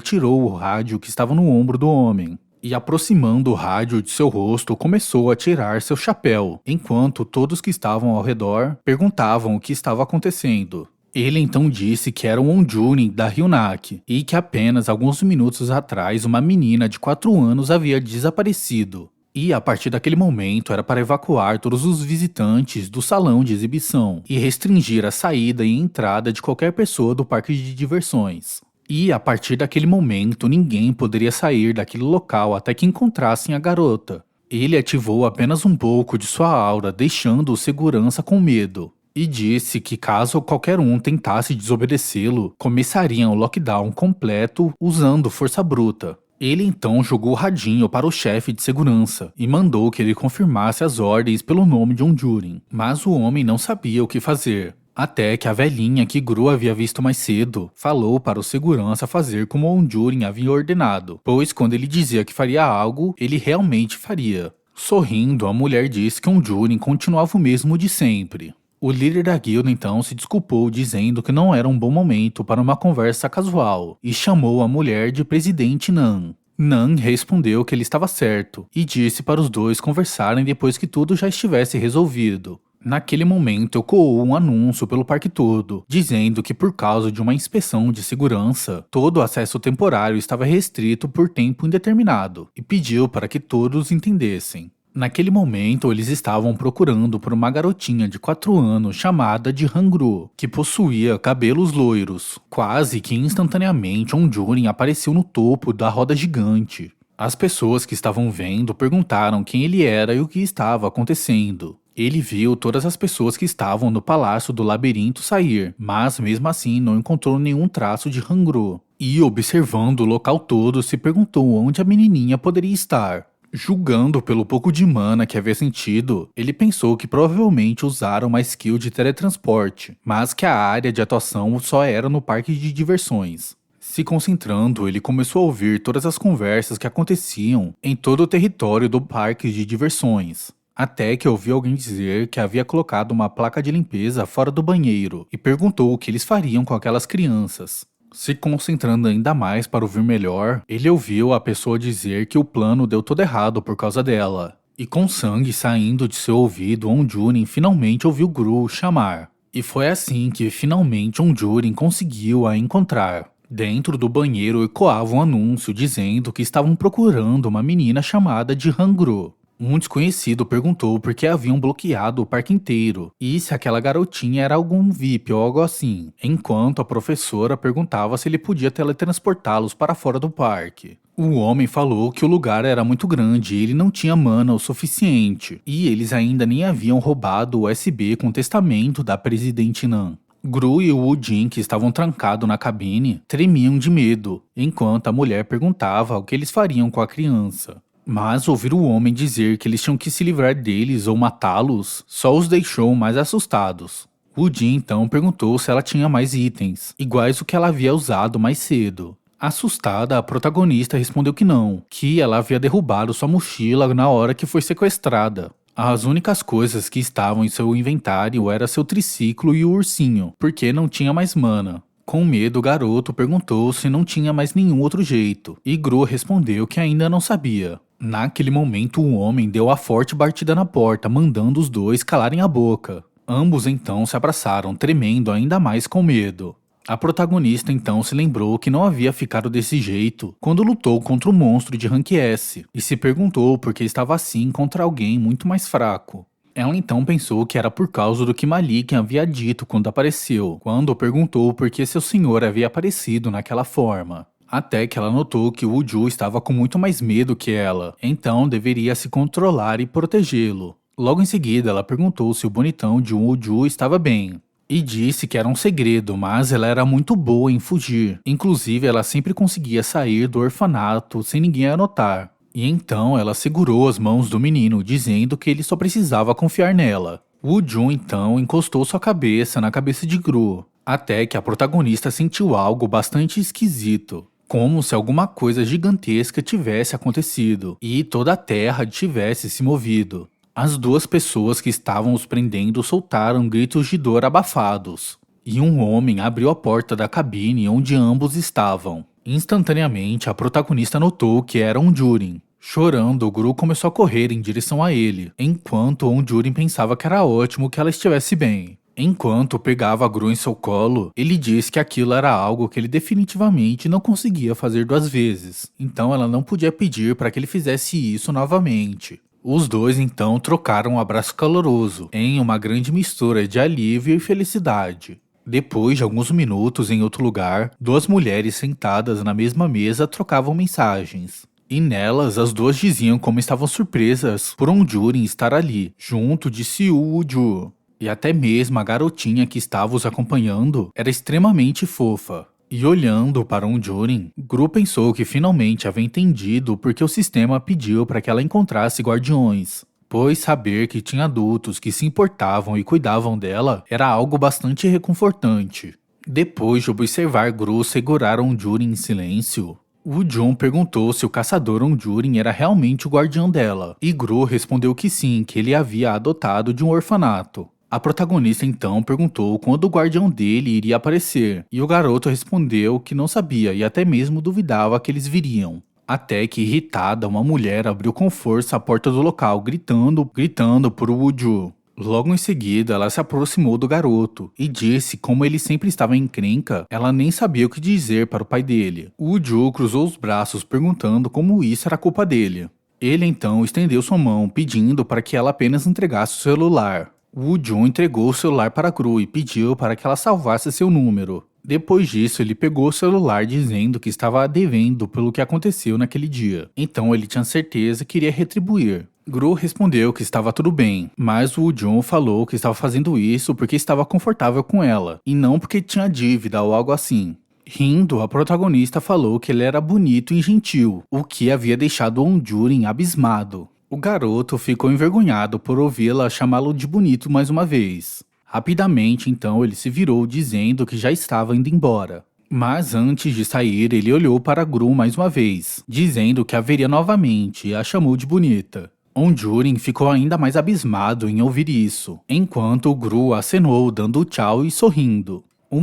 tirou o rádio que estava no ombro do homem. E aproximando o rádio de seu rosto, começou a tirar seu chapéu, enquanto todos que estavam ao redor perguntavam o que estava acontecendo. Ele então disse que era o Onjurin da Ryunak, e que apenas alguns minutos atrás uma menina de 4 anos havia desaparecido. E a partir daquele momento era para evacuar todos os visitantes do salão de exibição e restringir a saída e entrada de qualquer pessoa do parque de diversões. E a partir daquele momento ninguém poderia sair daquele local até que encontrassem a garota. Ele ativou apenas um pouco de sua aura, deixando o segurança com medo. E disse que caso qualquer um tentasse desobedecê-lo, começariam o lockdown completo usando força bruta. Ele então jogou o radinho para o chefe de segurança e mandou que ele confirmasse as ordens pelo nome de Onjurin. Mas o homem não sabia o que fazer. Até que a velhinha que Gru havia visto mais cedo falou para o segurança fazer como Onjurin havia ordenado, pois quando ele dizia que faria algo, ele realmente faria. Sorrindo, a mulher disse que Onjurin continuava o mesmo de sempre. O líder da guilda então se desculpou dizendo que não era um bom momento para uma conversa casual e chamou a mulher de Presidente Nan. Nan respondeu que ele estava certo e disse para os dois conversarem depois que tudo já estivesse resolvido. Naquele momento ecoou um anúncio pelo parque todo, dizendo que por causa de uma inspeção de segurança, todo o acesso temporário estava restrito por tempo indeterminado e pediu para que todos entendessem. Naquele momento, eles estavam procurando por uma garotinha de 4 anos chamada de Hangru, que possuía cabelos loiros. Quase que instantaneamente, Onjurin apareceu no topo da roda gigante. As pessoas que estavam vendo perguntaram quem ele era e o que estava acontecendo. Ele viu todas as pessoas que estavam no Palácio do Labirinto sair, mas mesmo assim não encontrou nenhum traço de Hangru. E observando o local todo, se perguntou onde a menininha poderia estar. Julgando pelo pouco de mana que havia sentido, ele pensou que provavelmente usaram uma skill de teletransporte, mas que a área de atuação só era no parque de diversões. Se concentrando, ele começou a ouvir todas as conversas que aconteciam em todo o território do parque de diversões. Até que ouviu alguém dizer que havia colocado uma placa de limpeza fora do banheiro e perguntou o que eles fariam com aquelas crianças. Se concentrando ainda mais para ouvir melhor, ele ouviu a pessoa dizer que o plano deu todo errado por causa dela. E com sangue saindo de seu ouvido, Onjurin finalmente ouviu Gru chamar. E foi assim que finalmente Onjurin conseguiu a encontrar. Dentro do banheiro ecoava um anúncio dizendo que estavam procurando uma menina chamada de Hangru. Um desconhecido perguntou por que haviam bloqueado o parque inteiro e se aquela garotinha era algum VIP ou algo assim, enquanto a professora perguntava se ele podia teletransportá-los para fora do parque. O homem falou que o lugar era muito grande e ele não tinha mana o suficiente, e eles ainda nem haviam roubado o USB com o testamento da Presidente Nan. Gru e o Woo-jin, que estavam trancados na cabine, tremiam de medo, enquanto a mulher perguntava o que eles fariam com a criança. Mas ouvir o homem dizer que eles tinham que se livrar deles ou matá-los só os deixou mais assustados. Woo-jin então perguntou se ela tinha mais itens, iguais o que ela havia usado mais cedo. Assustada, a protagonista respondeu que não, que ela havia derrubado sua mochila na hora que foi sequestrada. As únicas coisas que estavam em seu inventário era seu triciclo e o ursinho, porque não tinha mais mana. Com medo, o garoto perguntou se não tinha mais nenhum outro jeito, e Gru respondeu que ainda não sabia. Naquele momento, o homem deu a forte batida na porta, mandando os dois calarem a boca. Ambos então se abraçaram, tremendo ainda mais com medo. A protagonista então se lembrou que não havia ficado desse jeito quando lutou contra o monstro de rank S e se perguntou por que estava assim contra alguém muito mais fraco. Ela então pensou que era por causa do que Malik havia dito quando apareceu, quando perguntou por que seu senhor havia aparecido naquela forma. Até que ela notou que o Uju estava com muito mais medo que ela, então deveria se controlar e protegê-lo. Logo em seguida, ela perguntou se o bonitão de Uju estava bem. E disse que era um segredo, mas ela era muito boa em fugir. Inclusive, ela sempre conseguia sair do orfanato sem ninguém a notar. E então ela segurou as mãos do menino, dizendo que ele só precisava confiar nela. Woo Jun então encostou sua cabeça na cabeça de Gru, até que a protagonista sentiu algo bastante esquisito. Como se alguma coisa gigantesca tivesse acontecido e toda a terra tivesse se movido. As duas pessoas que estavam os prendendo soltaram gritos de dor abafados. E um homem abriu a porta da cabine onde ambos estavam. Instantaneamente, a protagonista notou que era um Jurin. Chorando, Gru começou a correr em direção a ele, enquanto um Jurin pensava que era ótimo que ela estivesse bem. Enquanto pegava Gru em seu colo, ele disse que aquilo era algo que ele definitivamente não conseguia fazer 2 vezes, então ela não podia pedir para que ele fizesse isso novamente. Os dois então trocaram um abraço caloroso, em uma grande mistura de alívio e felicidade. Depois de alguns minutos em outro lugar, 2 mulheres sentadas na mesma mesa trocavam mensagens. E nelas, as duas diziam como estavam surpresas por um Jurin estar ali, junto de Siu Uju. E até mesmo a garotinha que estava os acompanhando era extremamente fofa. E olhando para um Jurin, Gru pensou que finalmente havia entendido porque o sistema pediu para que ela encontrasse guardiões, pois saber que tinha adultos que se importavam e cuidavam dela era algo bastante reconfortante. Depois de observar Gru segurar um Jurin em silêncio, Woo Jun perguntou se o caçador Jurin era realmente o guardião dela, e Gru respondeu que sim, que ele havia adotado de um orfanato. A protagonista então perguntou quando o guardião dele iria aparecer, e o garoto respondeu que não sabia e até mesmo duvidava que eles viriam. Até que, irritada, uma mulher abriu com força a porta do local, gritando por Woo-ju. Logo em seguida, ela se aproximou do garoto e disse como ele sempre estava em encrenca, ela nem sabia o que dizer para o pai dele. Woo-ju cruzou os braços perguntando como isso era culpa dele. Ele então estendeu sua mão pedindo para que ela apenas entregasse o celular. Woo Jun entregou o celular para Gru e pediu para que ela salvasse seu número. Depois disso, ele pegou o celular dizendo que estava devendo pelo que aconteceu naquele dia. Então ele tinha certeza que iria retribuir. Gru respondeu que estava tudo bem, mas Woo Jun falou que estava fazendo isso porque estava confortável com ela, e não porque tinha dívida ou algo assim. Rindo, a protagonista falou que ele era bonito e gentil, o que havia deixado Jurin abismado. O garoto ficou envergonhado por ouvi-la chamá-lo de bonito mais uma vez. Rapidamente, então, ele se virou dizendo que já estava indo embora. Mas antes de sair, ele olhou para Gru mais uma vez, dizendo que a veria novamente e a chamou de bonita. Jurin ficou ainda mais abismado em ouvir isso, enquanto Gru acenou dando tchau e sorrindo.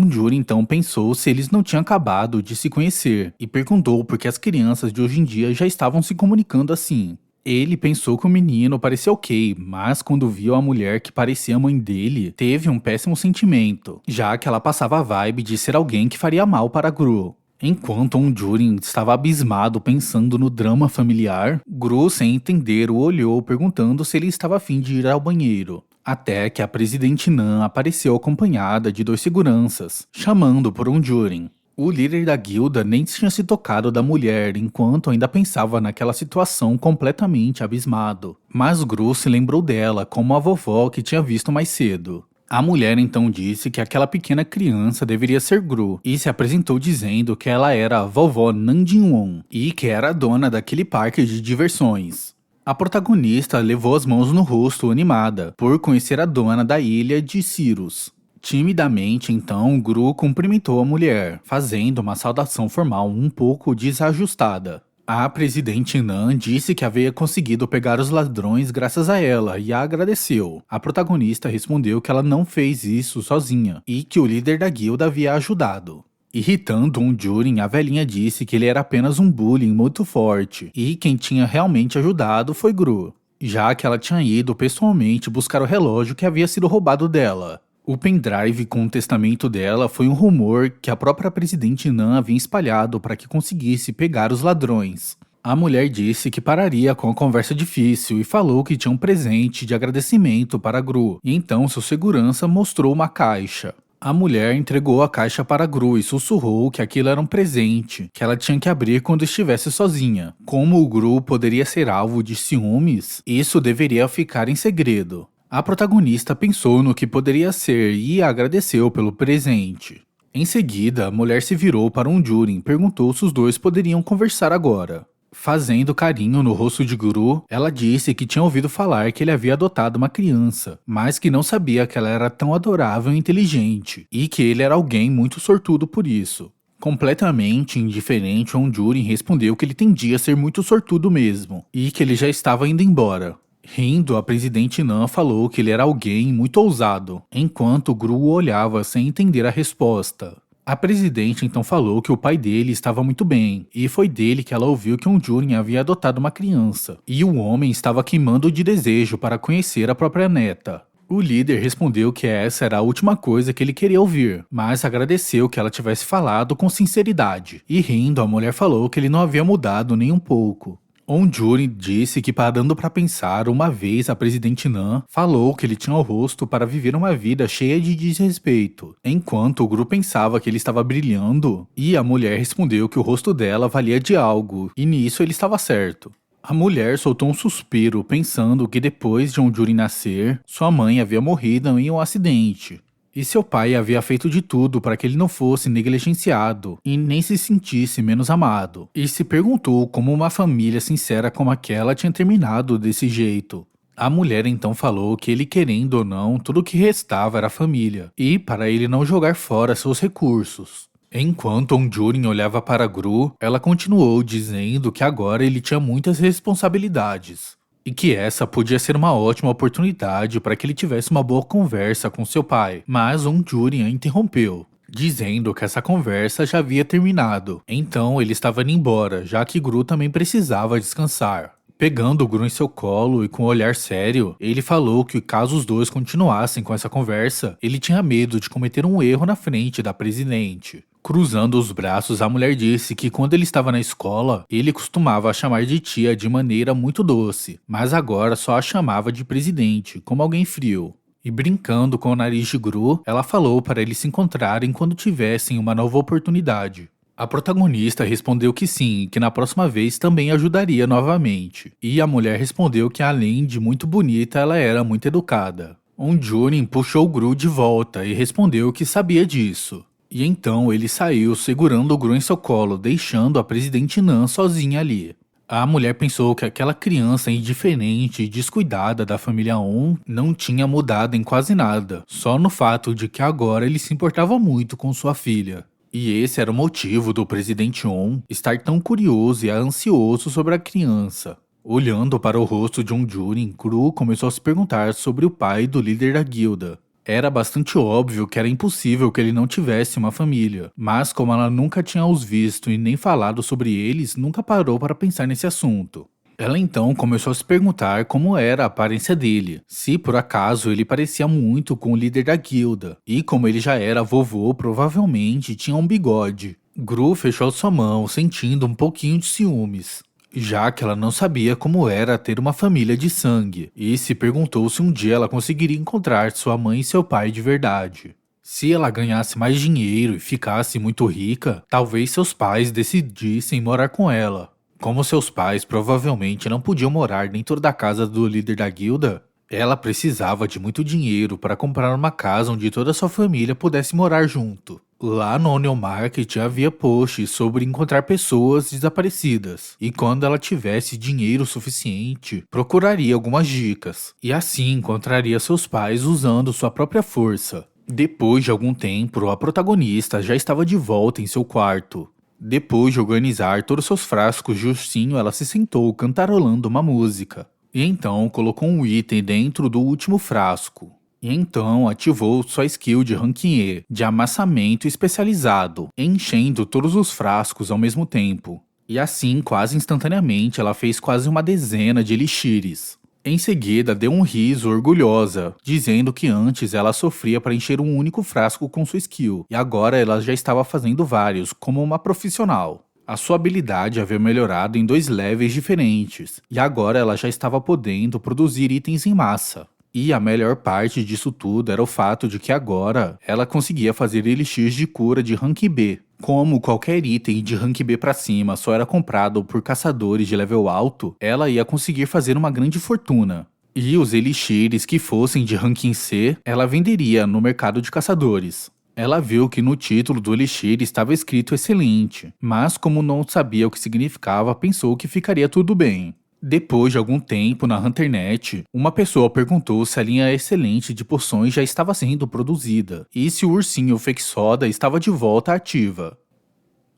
Jurin então pensou se eles não tinham acabado de se conhecer e perguntou por que as crianças de hoje em dia já estavam se comunicando assim. Ele pensou que o menino parecia ok, mas quando viu a mulher que parecia a mãe dele, teve um péssimo sentimento, já que ela passava a vibe de ser alguém que faria mal para Gru. Enquanto Jurin estava abismado pensando no drama familiar, Gru, sem entender, o olhou perguntando se ele estava a fim de ir ao banheiro. Até que a presidente Nan apareceu acompanhada de 2 seguranças, chamando por Jurin. O líder da guilda nem tinha se tocado da mulher enquanto ainda pensava naquela situação completamente abismado. Mas Gru se lembrou dela como a vovó que tinha visto mais cedo. A mulher então disse que aquela pequena criança deveria ser Gru e se apresentou dizendo que ela era a vovó Nan Jin-won e que era a dona daquele parque de diversões. A protagonista levou as mãos no rosto animada por conhecer a dona da ilha de Cirrus. Timidamente, então, Gru cumprimentou a mulher, fazendo uma saudação formal um pouco desajustada. A presidente Nan disse que havia conseguido pegar os ladrões graças a ela e a agradeceu. A protagonista respondeu que ela não fez isso sozinha e que o líder da guilda havia ajudado. Irritando Jurin, a velhinha disse que ele era apenas um bullying muito forte e quem tinha realmente ajudado foi Gru, já que ela tinha ido pessoalmente buscar o relógio que havia sido roubado dela. O pendrive com o testamento dela foi um rumor que a própria presidente Nan havia espalhado para que conseguisse pegar os ladrões. A mulher disse que pararia com a conversa difícil e falou que tinha um presente de agradecimento para Gru, e então seu segurança mostrou uma caixa. A mulher entregou a caixa para Gru e sussurrou que aquilo era um presente, que ela tinha que abrir quando estivesse sozinha. Como o Gru poderia ser alvo de ciúmes, isso deveria ficar em segredo. A protagonista pensou no que poderia ser e agradeceu pelo presente. Em seguida, a mulher se virou para um Jurin e perguntou se os dois poderiam conversar agora. Fazendo carinho no rosto de Gru, ela disse que tinha ouvido falar que ele havia adotado uma criança, mas que não sabia que ela era tão adorável e inteligente, e que ele era alguém muito sortudo por isso. Completamente indiferente, Onjurin respondeu que ele tendia a ser muito sortudo mesmo, e que ele já estava indo embora. Rindo, a presidente Nan falou que ele era alguém muito ousado, enquanto Gru o olhava sem entender a resposta. A presidente então falou que o pai dele estava muito bem, e foi dele que ela ouviu que Onjurin havia adotado uma criança, e o homem estava queimando de desejo para conhecer a própria neta. O líder respondeu que essa era a última coisa que ele queria ouvir, mas agradeceu que ela tivesse falado com sinceridade. E rindo, a mulher falou que ele não havia mudado nem um pouco. Onjurin disse que, parando para pensar, uma vez a presidente Nan falou que ele tinha o rosto para viver uma vida cheia de desrespeito, enquanto o grupo pensava que ele estava brilhando, e a mulher respondeu que o rosto dela valia de algo, e nisso ele estava certo. A mulher soltou um suspiro, pensando que depois de Onjurin nascer, sua mãe havia morrido em um acidente. E seu pai havia feito de tudo para que ele não fosse negligenciado e nem se sentisse menos amado. E se perguntou como uma família sincera como aquela tinha terminado desse jeito. A mulher então falou que ele, querendo ou não, tudo o que restava era a família, e para ele não jogar fora seus recursos. Enquanto Onjurin olhava para Gru, ela continuou dizendo que agora ele tinha muitas responsabilidades. E que essa podia ser uma ótima oportunidade para que ele tivesse uma boa conversa com seu pai, mas Onjurin a interrompeu, dizendo que essa conversa já havia terminado, então ele estava indo embora, já que Gru também precisava descansar. Pegando Gru em seu colo e com um olhar sério, ele falou que caso os dois continuassem com essa conversa, ele tinha medo de cometer um erro na frente da presidente. Cruzando os braços, a mulher disse que quando ele estava na escola, ele costumava a chamar de tia de maneira muito doce, mas agora só a chamava de presidente, como alguém frio. E brincando com o nariz de Gru, ela falou para eles se encontrarem quando tivessem uma nova oportunidade. A protagonista respondeu que sim, e que na próxima vez também ajudaria novamente. E a mulher respondeu que além de muito bonita, ela era muito educada. Onjurin puxou Gru de volta e respondeu que sabia disso. E então ele saiu segurando o Gru em seu colo, deixando a presidente Nan sozinha ali. A mulher pensou que aquela criança indiferente e descuidada da família On não tinha mudado em quase nada, só no fato de que agora ele se importava muito com sua filha. E esse era o motivo do presidente On estar tão curioso e ansioso sobre a criança. Olhando para o rosto de Onjurin, Gru começou a se perguntar sobre o pai do líder da guilda. Era bastante óbvio que era impossível que ele não tivesse uma família, mas como ela nunca tinha os visto e nem falado sobre eles, nunca parou para pensar nesse assunto. Ela então começou a se perguntar como era a aparência dele, se por acaso ele parecia muito com o líder da guilda, e como ele já era vovô, provavelmente tinha um bigode. Gru fechou sua mão, sentindo um pouquinho de ciúmes, já que ela não sabia como era ter uma família de sangue, e se perguntou se um dia ela conseguiria encontrar sua mãe e seu pai de verdade. Se ela ganhasse mais dinheiro e ficasse muito rica, talvez seus pais decidissem morar com ela. Como seus pais provavelmente não podiam morar dentro da casa do líder da guilda, ela precisava de muito dinheiro para comprar uma casa onde toda sua família pudesse morar junto. Lá no Onion Market havia posts sobre encontrar pessoas desaparecidas, e quando ela tivesse dinheiro suficiente, procuraria algumas dicas, e assim encontraria seus pais usando sua própria força. Depois de algum tempo, a protagonista já estava de volta em seu quarto. Depois de organizar todos seus frascos de ursinho, ela se sentou cantarolando uma música, e então colocou um item dentro do último frasco. E então ativou sua skill de ranking E, de amassamento especializado, enchendo todos os frascos ao mesmo tempo. E assim, quase instantaneamente, ela fez quase uma dezena de elixires. Em seguida, deu um riso orgulhosa, dizendo que antes ela sofria para encher um único frasco com sua skill, e agora ela já estava fazendo vários, como uma profissional. A sua habilidade havia melhorado em 2 levels diferentes, e agora ela já estava podendo produzir itens em massa. E a melhor parte disso tudo era o fato de que agora ela conseguia fazer elixirs de cura de rank B. Como qualquer item de rank B pra cima só era comprado por caçadores de level alto, ela ia conseguir fazer uma grande fortuna. E os elixires que fossem de ranking C, ela venderia no mercado de caçadores. Ela viu que no título do elixir estava escrito excelente, mas como não sabia o que significava, pensou que ficaria tudo bem. Depois de algum tempo na Hunternet, uma pessoa perguntou se a linha excelente de poções já estava sendo produzida e se o ursinho Fake Soda estava de volta ativa.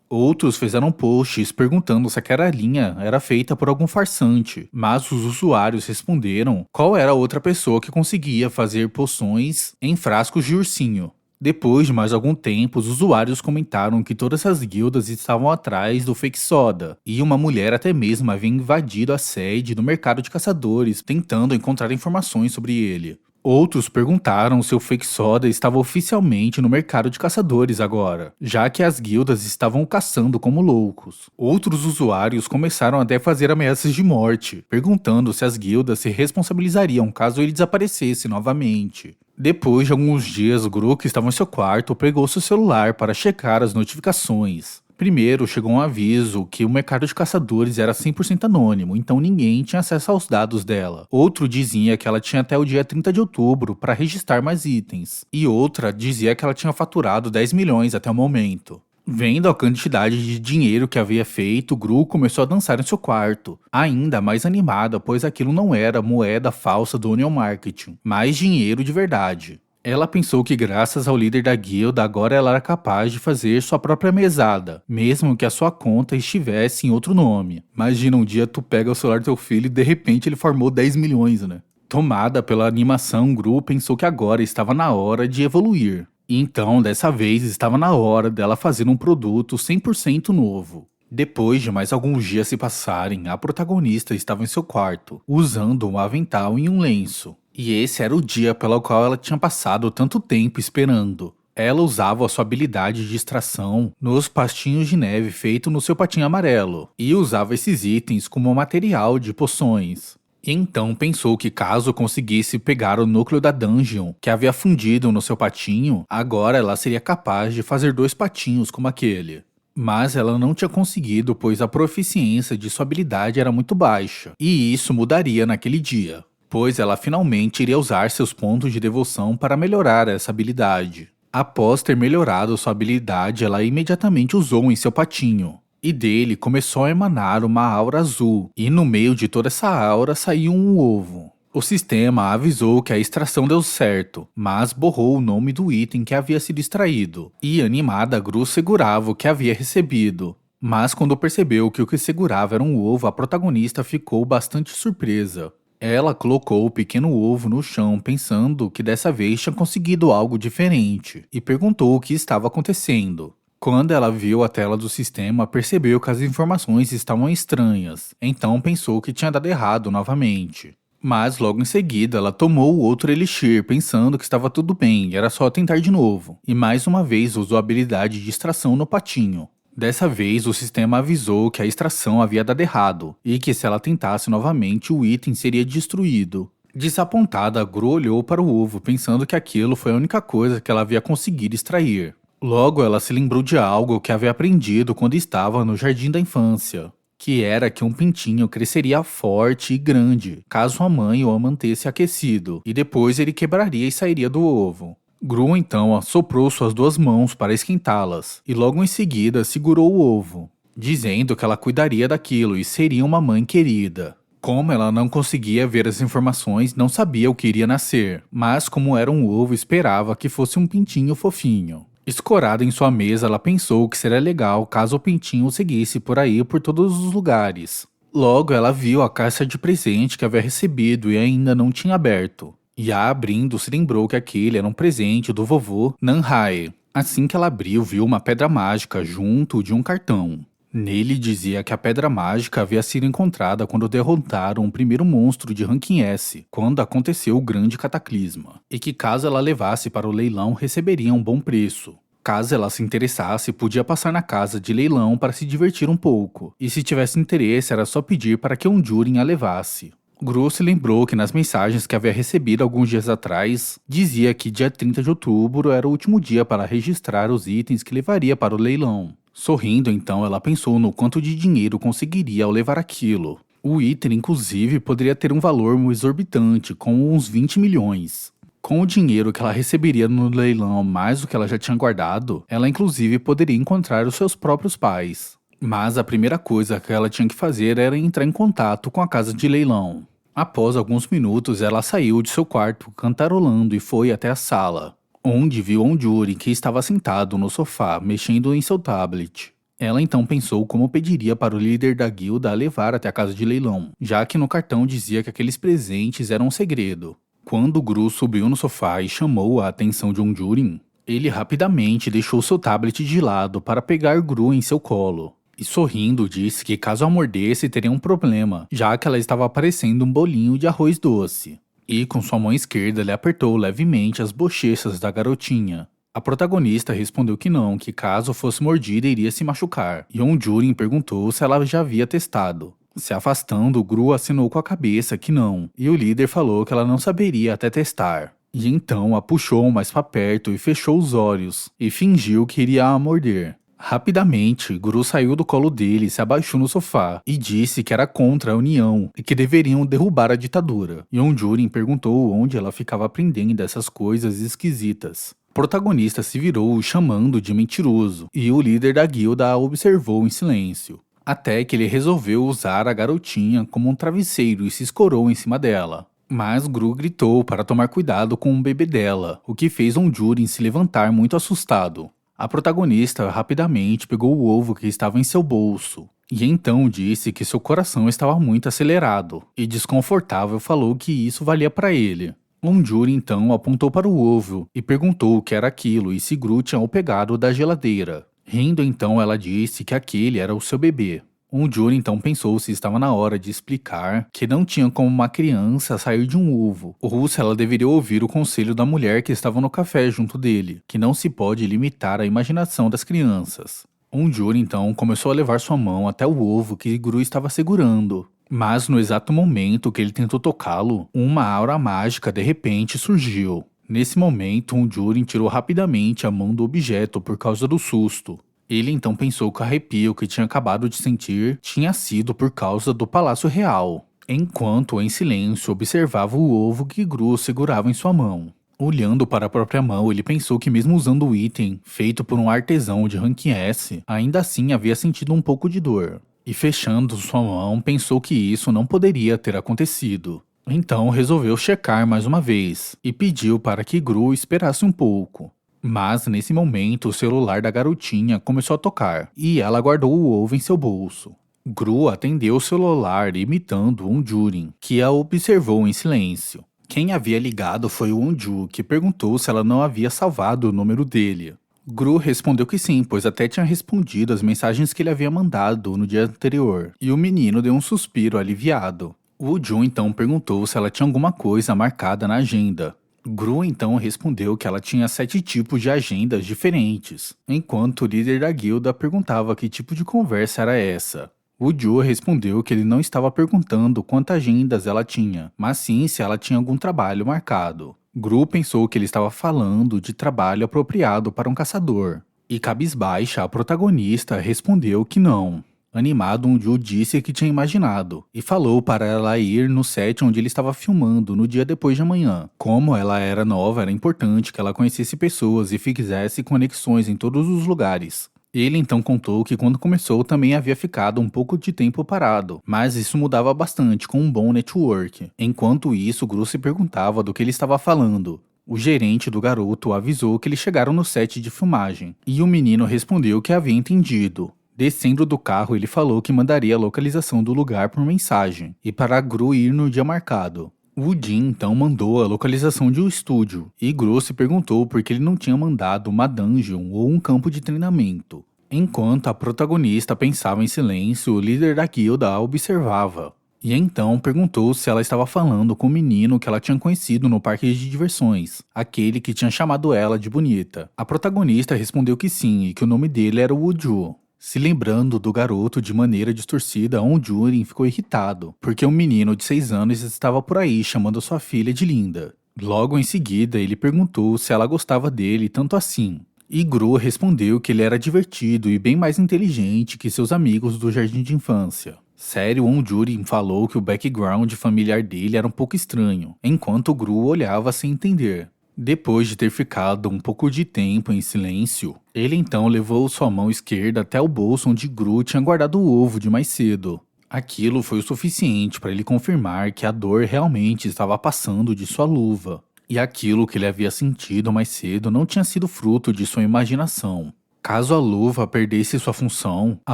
Outros fizeram posts perguntando se aquela linha era feita por algum farsante, mas os usuários responderam qual era a outra pessoa que conseguia fazer poções em frascos de ursinho. Depois de mais algum tempo, os usuários comentaram que todas as guildas estavam atrás do Fake Soda, e uma mulher até mesmo havia invadido a sede do mercado de caçadores, tentando encontrar informações sobre ele. Outros perguntaram se o Fake Soda estava oficialmente no mercado de caçadores agora, já que as guildas estavam o caçando como loucos. Outros usuários começaram até a fazer ameaças de morte, perguntando se as guildas se responsabilizariam caso ele desaparecesse novamente. Depois de alguns dias, Gru, que estava em seu quarto, pegou seu celular para checar as notificações. Primeiro, chegou um aviso que o mercado de caçadores era 100% anônimo, então ninguém tinha acesso aos dados dela. Outro dizia que ela tinha até o dia 30 de outubro para registrar mais itens. E outra dizia que ela tinha faturado 10 milhões até o momento. Vendo a quantidade de dinheiro que havia feito, Gru começou a dançar em seu quarto, ainda mais animada, pois aquilo não era moeda falsa do Onion Marketing, mas dinheiro de verdade. Ela pensou que graças ao líder da guilda agora ela era capaz de fazer sua própria mesada, mesmo que a sua conta estivesse em outro nome. Imagina um dia tu pega o celular do teu filho e de repente ele formou 10 milhões, né? Tomada pela animação, Gru pensou que agora estava na hora de evoluir. Então, dessa vez, estava na hora dela fazer um produto 100% novo. Depois de mais alguns dias se passarem, a protagonista estava em seu quarto, usando um avental e um lenço. E esse era o dia pelo qual ela tinha passado tanto tempo esperando. Ela usava a sua habilidade de extração nos pastinhos de neve feito no seu patinho amarelo, e usava esses itens como material de poções. Então pensou que caso conseguisse pegar o núcleo da dungeon que havia fundido no seu patinho, agora ela seria capaz de fazer 2 patinhos como aquele. Mas ela não tinha conseguido, pois a proficiência de sua habilidade era muito baixa, e isso mudaria naquele dia, pois ela finalmente iria usar seus pontos de devoção para melhorar essa habilidade. Após ter melhorado sua habilidade, ela imediatamente usou em seu patinho. E dele começou a emanar uma aura azul, e no meio de toda essa aura saiu um ovo. O sistema avisou que a extração deu certo, mas borrou o nome do item que havia sido extraído, e animada Gru segurava o que havia recebido. Mas quando percebeu que o que segurava era um ovo, a protagonista ficou bastante surpresa. Ela colocou o pequeno ovo no chão pensando que dessa vez tinha conseguido algo diferente, e perguntou o que estava acontecendo. Quando ela viu a tela do sistema, percebeu que as informações estavam estranhas, então pensou que tinha dado errado novamente. Mas logo em seguida ela tomou o outro elixir, pensando que estava tudo bem, era só tentar de novo, e mais uma vez usou a habilidade de extração no patinho. Dessa vez o sistema avisou que a extração havia dado errado, e que se ela tentasse novamente o item seria destruído. Desapontada, Gru olhou para o ovo, pensando que aquilo foi a única coisa que ela havia conseguido extrair. Logo, ela se lembrou de algo que havia aprendido quando estava no jardim da infância, que era que um pintinho cresceria forte e grande, caso a mãe o mantesse aquecido, e depois ele quebraria e sairia do ovo. Gru então assoprou suas 2 mãos para esquentá-las, e logo em seguida segurou o ovo, dizendo que ela cuidaria daquilo e seria uma mãe querida. Como ela não conseguia ver as informações, não sabia o que iria nascer, mas como era um ovo, esperava que fosse um pintinho fofinho. Escorada em sua mesa, ela pensou que seria legal caso o pintinho seguisse por aí por todos os lugares. Logo, ela viu a caixa de presente que havia recebido e ainda não tinha aberto. E a abrindo, se lembrou que aquele era um presente do vovô Nanhai. Assim que ela abriu, viu uma pedra mágica junto de um cartão. Nele dizia que a pedra mágica havia sido encontrada quando derrotaram o primeiro monstro de ranking S, quando aconteceu o grande cataclisma, e que caso ela levasse para o leilão receberia um bom preço. Caso ela se interessasse, podia passar na casa de leilão para se divertir um pouco, e se tivesse interesse era só pedir para que um Durin a levasse. Gru se lembrou que nas mensagens que havia recebido alguns dias atrás, dizia que dia 30 de outubro era o último dia para registrar os itens que levaria para o leilão. Sorrindo então, ela pensou no quanto de dinheiro conseguiria ao levar aquilo. O item, inclusive, poderia ter um valor exorbitante, como uns 20 milhões. Com o dinheiro que ela receberia no leilão mais do que ela já tinha guardado, ela inclusive poderia encontrar os seus próprios pais. Mas a primeira coisa que ela tinha que fazer era entrar em contato com a casa de leilão. Após alguns minutos, ela saiu de seu quarto cantarolando e foi até a sala, onde viu Onjuri, que estava sentado no sofá, mexendo em seu tablet. Ela então pensou como pediria para o líder da guilda a levar até a casa de leilão, já que no cartão dizia que aqueles presentes eram um segredo. Quando Gru subiu no sofá e chamou a atenção de Onjurin, ele rapidamente deixou seu tablet de lado para pegar Gru em seu colo. E sorrindo disse que caso a mordesse teria um problema, já que ela estava parecendo um bolinho de arroz doce. E com sua mão esquerda ele apertou levemente as bochechas da garotinha. A protagonista respondeu que não, que caso fosse mordida iria se machucar. E Onjurin perguntou se ela já havia testado. Se afastando, Gru assinou com a cabeça que não, e o líder falou que ela não saberia até testar. E então a puxou mais para perto e fechou os olhos, e fingiu que iria a morder. Rapidamente, Gru saiu do colo dele e se abaixou no sofá, e disse que era contra a União e que deveriam derrubar a ditadura. E Onjurin perguntou onde ela ficava aprendendo essas coisas esquisitas. O protagonista se virou chamando de mentiroso, e o líder da guilda a observou em silêncio. Até que ele resolveu usar a garotinha como um travesseiro e se escorou em cima dela. Mas Gru gritou para tomar cuidado com o bebê dela, o que fez Onjurin se levantar muito assustado. A protagonista rapidamente pegou o ovo que estava em seu bolso, e então disse que seu coração estava muito acelerado, e desconfortável falou que isso valia para ele. Onjurin então apontou para o ovo e perguntou o que era aquilo e se Gru tinha o pegado da geladeira. Rindo então, ela disse que aquele era o seu bebê. Onjurin então pensou se estava na hora de explicar que não tinha como uma criança sair de um ovo, ou se ela deveria ouvir o conselho da mulher que estava no café junto dele, que não se pode limitar a imaginação das crianças. Onjurin então começou a levar sua mão até o ovo que Gru estava segurando. Mas no exato momento que ele tentou tocá-lo, uma aura mágica de repente surgiu. Nesse momento, Onjurin tirou rapidamente a mão do objeto por causa do susto. Ele então pensou que o arrepio que tinha acabado de sentir tinha sido por causa do Palácio Real, enquanto em silêncio observava o ovo que Gru segurava em sua mão. Olhando para a própria mão, ele pensou que mesmo usando o item, feito por um artesão de ranking S, ainda assim havia sentido um pouco de dor. E fechando sua mão, pensou que isso não poderia ter acontecido. Então resolveu checar mais uma vez, e pediu para que Gru esperasse um pouco. Mas nesse momento o celular da garotinha começou a tocar, e ela guardou o ovo em seu bolso. Gru atendeu o celular imitando Onjurin, que a observou em silêncio. Quem havia ligado foi o Onju, que perguntou se ela não havia salvado o número dele. Gru respondeu que sim, pois até tinha respondido as mensagens que ele havia mandado no dia anterior, e o menino deu um suspiro aliviado. O Jun então perguntou se ela tinha alguma coisa marcada na agenda. Gru então respondeu que ela tinha 7 tipos de agendas diferentes, enquanto o líder da guilda perguntava que tipo de conversa era essa. O Ju respondeu que ele não estava perguntando quantas agendas ela tinha, mas sim se ela tinha algum trabalho marcado. Gru pensou que ele estava falando de trabalho apropriado para um caçador, e cabisbaixa a protagonista respondeu que não. Animado, Ju disse que tinha imaginado, e falou para ela ir no set onde ele estava filmando no dia depois de amanhã. Como ela era nova, era importante que ela conhecesse pessoas e fizesse conexões em todos os lugares. Ele então contou que quando começou também havia ficado um pouco de tempo parado, mas isso mudava bastante com um bom network. Enquanto isso, Gru se perguntava do que ele estava falando. O gerente do garoto avisou que eles chegaram no set de filmagem, e o menino respondeu que havia entendido. Descendo do carro, ele falou que mandaria a localização do lugar por mensagem, e para Gru ir no dia marcado. O Jin então mandou a localização de um estúdio, e Gru se perguntou por que ele não tinha mandado uma dungeon ou um campo de treinamento. Enquanto a protagonista pensava em silêncio, o líder da guilda a observava. E então perguntou se ela estava falando com o menino que ela tinha conhecido no parque de diversões, aquele que tinha chamado ela de bonita. A protagonista respondeu que sim e que o nome dele era Woo-Ju. Se lembrando do garoto de maneira distorcida, Onjurin ficou irritado, porque um menino de 6 anos estava por aí chamando sua filha de linda. Logo em seguida, ele perguntou se ela gostava dele tanto assim. E Gru respondeu que ele era divertido e bem mais inteligente que seus amigos do jardim de infância. Sério, Onjurin falou que o background familiar dele era um pouco estranho, enquanto Gru olhava sem entender. Depois de ter ficado um pouco de tempo em silêncio, ele então levou sua mão esquerda até o bolso onde Gru tinha guardado o ovo de mais cedo. Aquilo foi o suficiente para ele confirmar que a dor realmente estava passando de sua luva. E aquilo que ele havia sentido mais cedo não tinha sido fruto de sua imaginação. Caso a luva perdesse sua função, a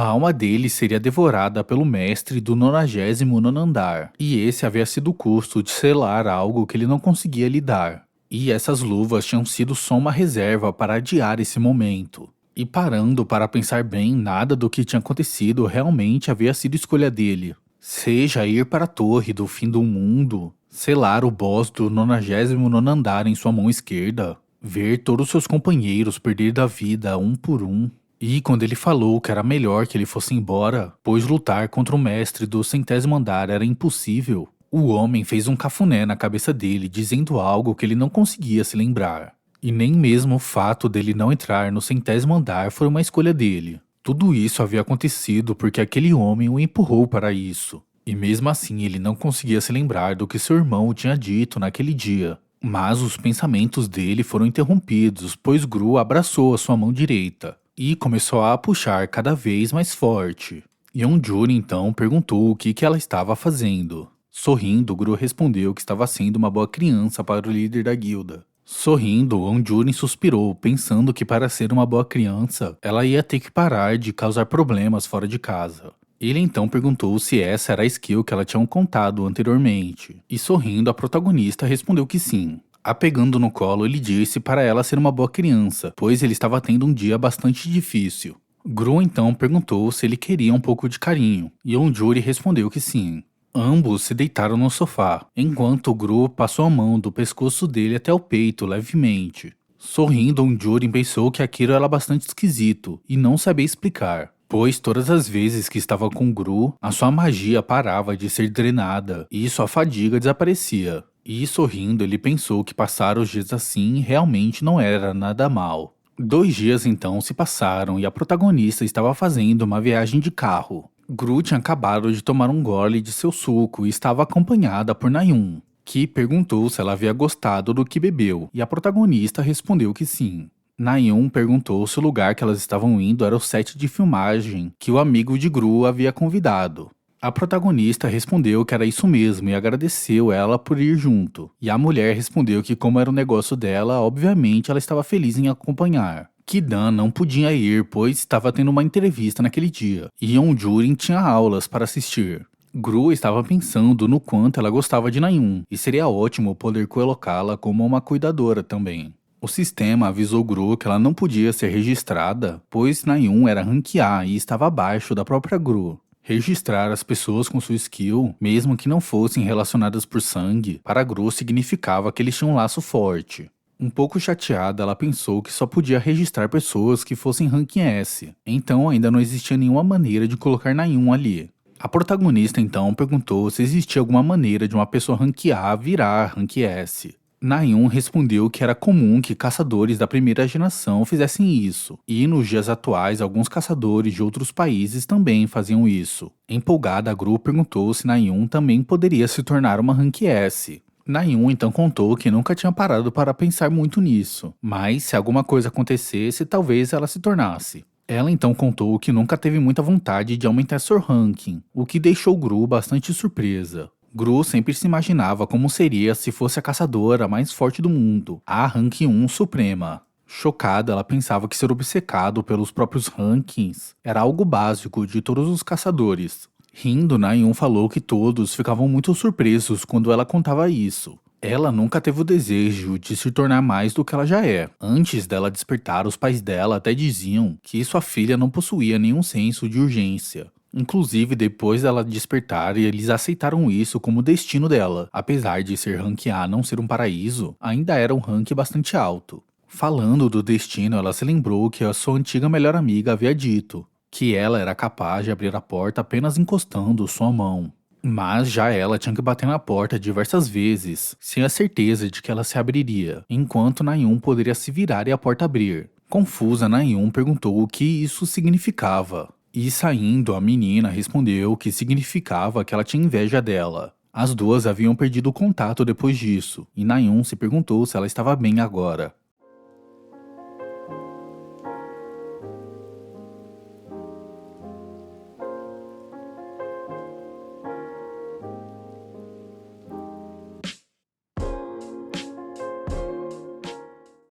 alma dele seria devorada pelo mestre do 99º andar, e esse havia sido o custo de selar algo que ele não conseguia lidar. E essas luvas tinham sido só uma reserva para adiar esse momento. E parando para pensar bem, nada do que tinha acontecido realmente havia sido escolha dele. Seja ir para a torre do fim do mundo, selar o boss do 99º andar em sua mão esquerda, ver todos seus companheiros perder a vida um por um. E quando ele falou que era melhor que ele fosse embora, pois lutar contra o mestre do 100º andar era impossível, o homem fez um cafuné na cabeça dele dizendo algo que ele não conseguia se lembrar. E nem mesmo o fato dele não entrar no 100º andar foi uma escolha dele. Tudo isso havia acontecido porque aquele homem o empurrou para isso. E mesmo assim ele não conseguia se lembrar do que seu irmão tinha dito naquele dia. Mas os pensamentos dele foram interrompidos, pois Gru abraçou a sua mão direita e começou a puxar cada vez mais forte. Yeonjuri então perguntou o que ela estava fazendo. Sorrindo, Gru respondeu que estava sendo uma boa criança para o líder da guilda. Sorrindo, Onjurin suspirou, pensando que para ser uma boa criança, ela ia ter que parar de causar problemas fora de casa. Ele então perguntou se essa era a skill que ela tinha contado anteriormente. E sorrindo, a protagonista respondeu que sim. A pegando no colo, ele disse para ela ser uma boa criança, pois ele estava tendo um dia bastante difícil. Gru então perguntou se ele queria um pouco de carinho, e Onjuri respondeu que sim. Ambos se deitaram no sofá, enquanto Gru passou a mão do pescoço dele até o peito levemente. Sorrindo, Onjurin pensou que aquilo era bastante esquisito e não sabia explicar, pois todas as vezes que estava com Gru, a sua magia parava de ser drenada e sua fadiga desaparecia. E sorrindo, ele pensou que passar os dias assim realmente não era nada mal. 2 dias então se passaram e a protagonista estava fazendo uma viagem de carro. Gru tinha acabado de tomar um gole de seu suco e estava acompanhada por Nayun, que perguntou se ela havia gostado do que bebeu, e a protagonista respondeu que sim. Nayun perguntou se o lugar que elas estavam indo era o set de filmagem que o amigo de Gru havia convidado. A protagonista respondeu que era isso mesmo e agradeceu ela por ir junto, e a mulher respondeu que como era o negócio dela, obviamente ela estava feliz em acompanhar. Kidan não podia ir, pois estava tendo uma entrevista naquele dia, e Onjurin tinha aulas para assistir. Gru estava pensando no quanto ela gostava de Nayun, e seria ótimo poder colocá-la como uma cuidadora também. O sistema avisou Gru que ela não podia ser registrada, pois Nayun era rank A e estava abaixo da própria Gru. Registrar as pessoas com sua skill, mesmo que não fossem relacionadas por sangue, para Gru significava que eles tinham um laço forte. Um pouco chateada, ela pensou que só podia registrar pessoas que fossem ranking S, então ainda não existia nenhuma maneira de colocar Nayun ali. A protagonista então perguntou se existia alguma maneira de uma pessoa rank A virar rank S. Nayun respondeu que era comum que caçadores da primeira geração fizessem isso, e nos dias atuais alguns caçadores de outros países também faziam isso. Empolgada, a Gru perguntou se Nayun também poderia se tornar uma rank S. Nayun então contou que nunca tinha parado para pensar muito nisso, mas se alguma coisa acontecesse, talvez ela se tornasse. Ela então contou que nunca teve muita vontade de aumentar seu ranking, o que deixou Gru bastante surpresa. Gru sempre se imaginava como seria se fosse a caçadora mais forte do mundo, a Rank 1 Suprema. Chocada, ela pensava que ser obcecado pelos próprios rankings era algo básico de todos os caçadores. Rindo, Nayun falou que todos ficavam muito surpresos quando ela contava isso. Ela nunca teve o desejo de se tornar mais do que ela já é. Antes dela despertar, os pais dela até diziam que sua filha não possuía nenhum senso de urgência. Inclusive, depois dela despertar, eles aceitaram isso como destino dela. Apesar de ser rank A não ser um paraíso, ainda era um rank bastante alto. Falando do destino, ela se lembrou que a sua antiga melhor amiga havia dito que ela era capaz de abrir a porta apenas encostando sua mão. Mas já ela tinha que bater na porta diversas vezes, sem a certeza de que ela se abriria, enquanto Nayun poderia se virar e a porta abrir. Confusa, Nayun perguntou o que isso significava. E saindo, a menina respondeu que significava que ela tinha inveja dela. As duas haviam perdido o contato depois disso, e Nayun se perguntou se ela estava bem agora.